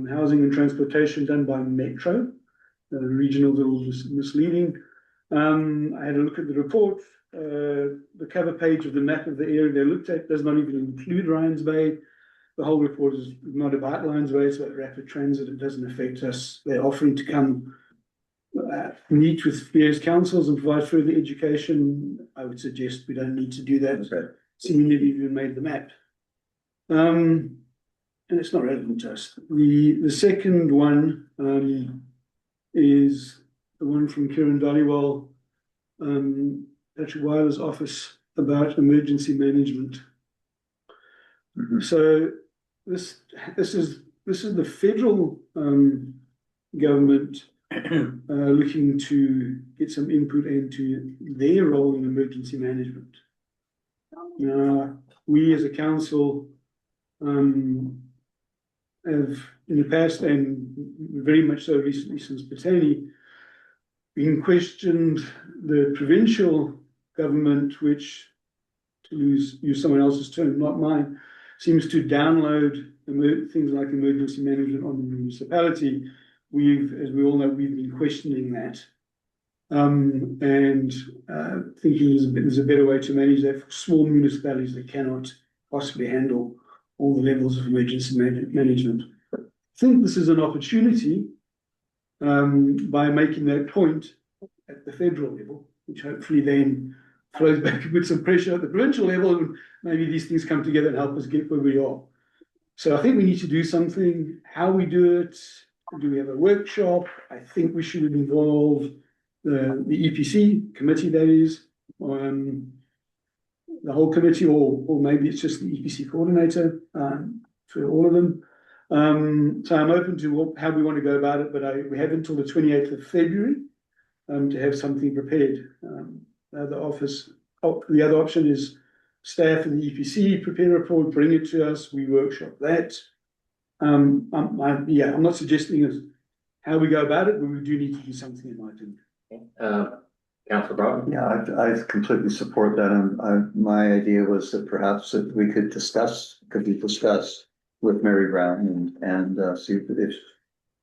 housing and transportation done by Metro. The regionals are all misleading. I had a look at the report. The cover page of the map of the area they looked at does not even include Ryan's Bay. The whole report is not about Lions Way, it's about rapid transit. It doesn't affect us. They're offering to come meet with various councils and provide further education. I would suggest we don't need to do that. Okay. Seeing they've even made the map. And it's not relevant to us. The second one is the one from Kieran Dollywell, Patrick Weiler's office about emergency management. Mhm. So this is the federal government looking to get some input into their role in emergency management. Now, we as a council have in the past and very much so recently since Botany been questioned the provincial government, which, to use someone else's term, not mine, seems to download things like emergency management on the municipality. As we all know, we've been questioning that and thinking there's a better way to manage that for small municipalities that cannot possibly handle all the levels of emergency management. I think this is an opportunity by making that point at the federal level, which hopefully then flows back with some pressure at the provincial level, and maybe these things come together and help us get where we are. So I think we need to do something. How we do it? Do we have a workshop? I think we should involve the EPC committee, that is, the whole committee, or maybe it's just the EPC coordinator for all of them. So I'm open to how we want to go about it, but we have until the 28th of February to have something prepared. The other option is staff and the EPC prepare a report, bring it to us, we workshop that. I'm not suggesting how we go about it, but we do need to do something in my opinion. Councilor Broughton? Yeah, I completely support that. And my idea was that perhaps that we could be discussed with Mary Brown and see if, you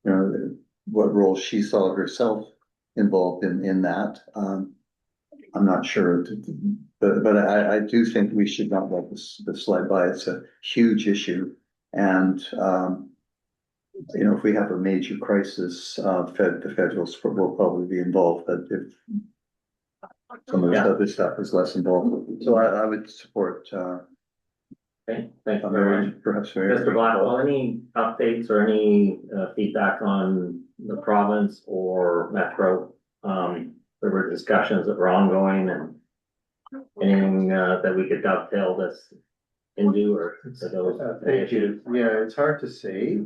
know, what role she saw herself involved in that. I'm not sure, but I do think we should not let this slide by. It's a huge issue. And, you know, if we have a major crisis, the federals will probably be involved, but if some of the other stuff is less involved. So I would support, Okay, thank you very much. perhaps Mary. Mr. Blackwell, any updates or any feedback on the province or Metro? There were discussions that were ongoing and anything that we could dovetail this into or to those Thank you. Yeah, it's hard to say.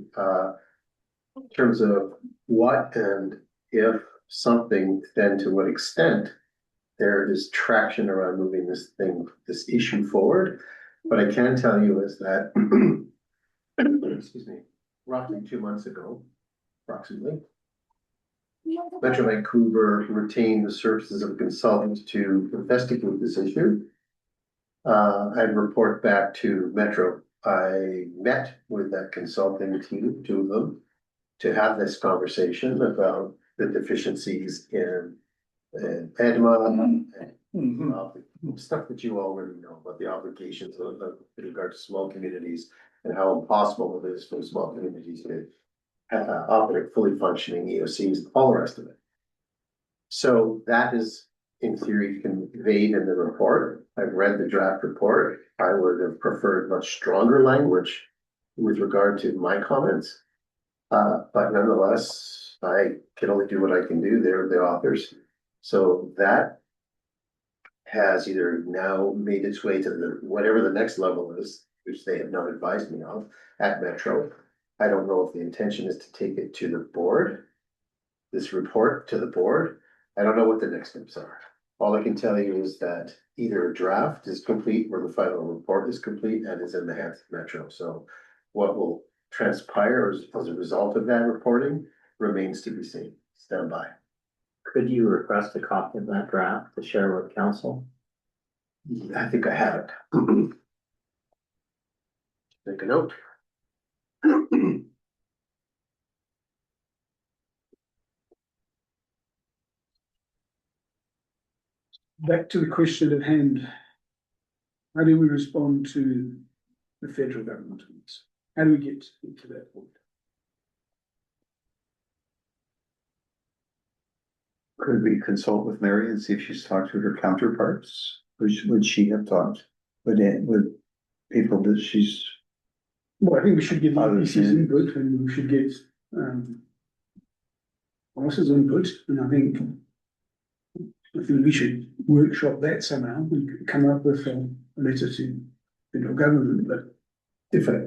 in terms of what and if something, then to what extent there is traction around moving this issue forward. What I can tell you is that, excuse me, roughly 2 months ago, approximately, Metro Vancouver retained the services of a consultant to investigate this issue. And report back to Metro. I met with that consulting team, 2 of them, to have this conversation about the deficiencies in EDMA and stuff that you already know about the obligations with regard to small communities and how impossible it is for small communities to operate fully functioning EOCs, all the rest of it. So that is, in theory, conveyed in the report. I've read the draft report. I would have preferred much stronger language with regard to my comments. But nonetheless, I can only do what I can do. They're the authors. So that has either now made its way to whatever the next level is, which they have not advised me of at Metro. I don't know if the intention is to take it to the board, this report to the board. I don't know what the next steps are. All I can tell you is that either a draft is complete or the final report is complete and is in the hands of Metro. So what will transpire as a result of that reporting remains to be seen. Stand by. Could you request a copy of that draft to share with council? I think I have it. Make a note. Back to the question at hand. How do we respond to the federal government? How do we get to that point? Could we consult with Mary and see if she's talked to her counterparts? Would she have talked with people that she's? Well, I think we should give EPC's input and we should get Ross's input, and I think we should workshop that somehow and come up with a letter to federal government. But if I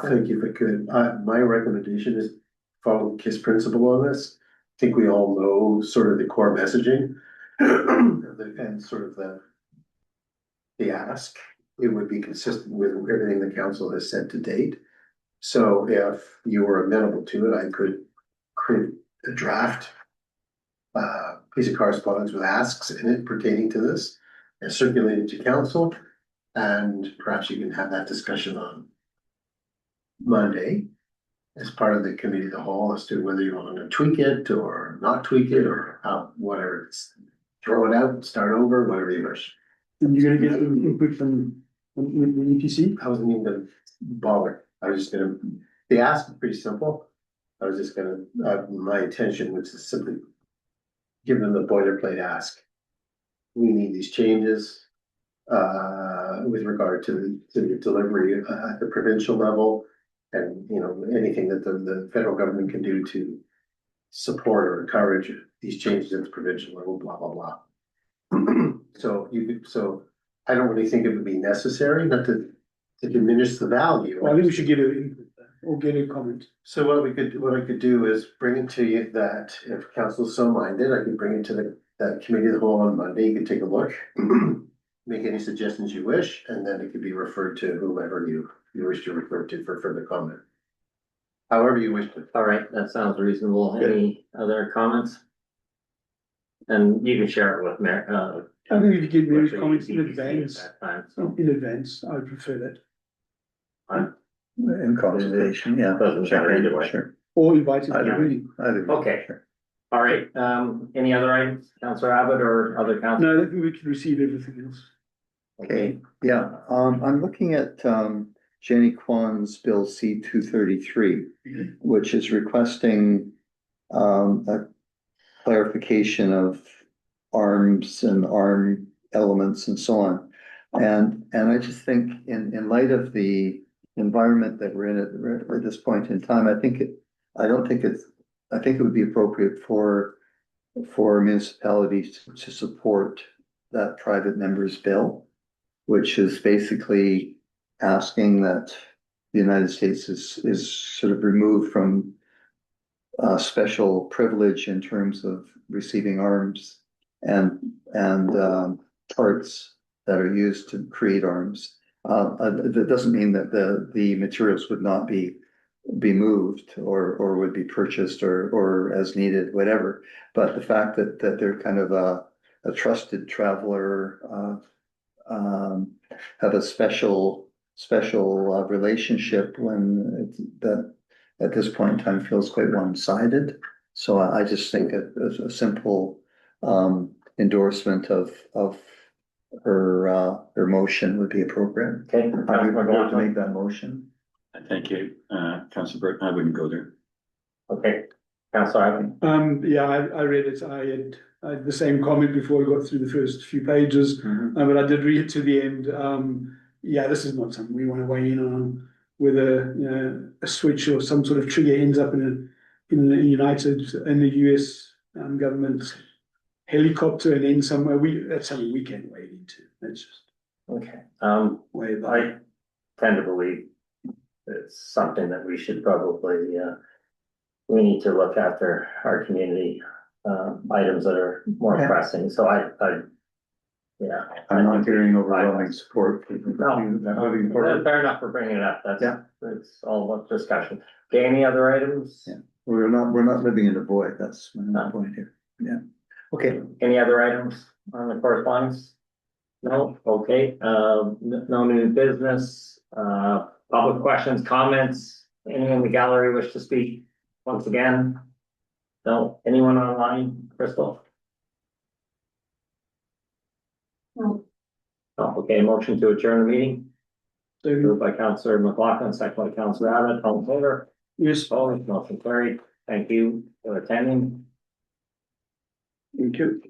think if I could, my recommendation is follow KISS principle on this. I think we all know sort of the core messaging and sort of the ask. It would be consistent with everything the council has said to date. So if you were amenable to it, I could create a draft piece of correspondence with asks in it pertaining to this and circulate it to council. And perhaps you can have that discussion on Monday as part of the committee of the whole as to whether you want to tweak it or not tweak it or how, whatever. It's throw it out, start over, whatever you wish. And you're gonna get input from the EPC? I wasn't even gonna bother. I was just gonna, the ask is pretty simple. I was just gonna, my intention was to simply give them the boilerplate ask. We need these changes with regard to the delivery at the provincial level. And, you know, anything that the federal government can do to support or encourage these changes at the provincial level, blah, blah, blah. So I don't really think it would be necessary not to diminish the value. Well, I think we should get an input or get a comment. So what I could do is bring it to you that if council is so minded, I could bring it to the committee of the whole on Monday. You could take a look, make any suggestions you wish, and then it could be referred to whomever you wish to refer to for further comment. However you wish to. All right, that sounds reasonable. Any other comments? And you can share it with Mary. I think if you give Mary's with the comments in EPC advance, at that time, so. in advance, I would prefer that. In consultation, yeah. Doesn't matter either way. Sure. Or invite it to the Either meeting. way. Okay. Sure. All right, any other items, Councillor Abbott or other council? No, I think we can receive everything else. Okay, yeah, I'm looking at, Jenny Kwan's Bill C 233, which is requesting, a clarification of arms and arm elements and so on. And I just think in light of the environment that we're in at this point in time, I think it would be appropriate for municipalities to support that private member's bill, which is basically asking that the United States is sort of removed from special privilege in terms of receiving arms and parts that are used to create arms. That doesn't mean that the materials would not be moved or would be purchased or as needed, whatever. But the fact that they're kind of a trusted traveler, have a special relationship when that at this point in time feels quite one-sided. So I just think a simple endorsement of her motion would be appropriate. Okay. I would like to make that motion. Thank you, Councillor Burton. I wouldn't go there. Okay, Councillor Ivan. Yeah, I read it. I had the same comment before I got through the first few pages, but I did read it to the end. Yeah, this is not something we want to weigh in on. Whether a switch or some sort of trigger ends up in the the US government helicopter and ends somewhere, that's something we can wade into. That's just Okay, way above. I tend to believe it's something that we should probably, we need to look after our community, items that are more Okay. pressing, so yeah. I'm not hearing overwhelming support. No, fair enough for bringing it up, Yeah. it's all about discussion. Okay, any other items? Yeah. We're not living in a void, that's my point here, yeah. Okay. Any other items on the correspondence? No, okay, no new business, public questions, comments, anyone in the gallery wish to speak once again? No, anyone online, Crystal? No. Oh, okay, motion to adjourn the meeting, moved by Councillor McLaughlin, second by Councillor Abbott, all in favor? Yes, Opposed, motion carried, thank you for attending. thank you.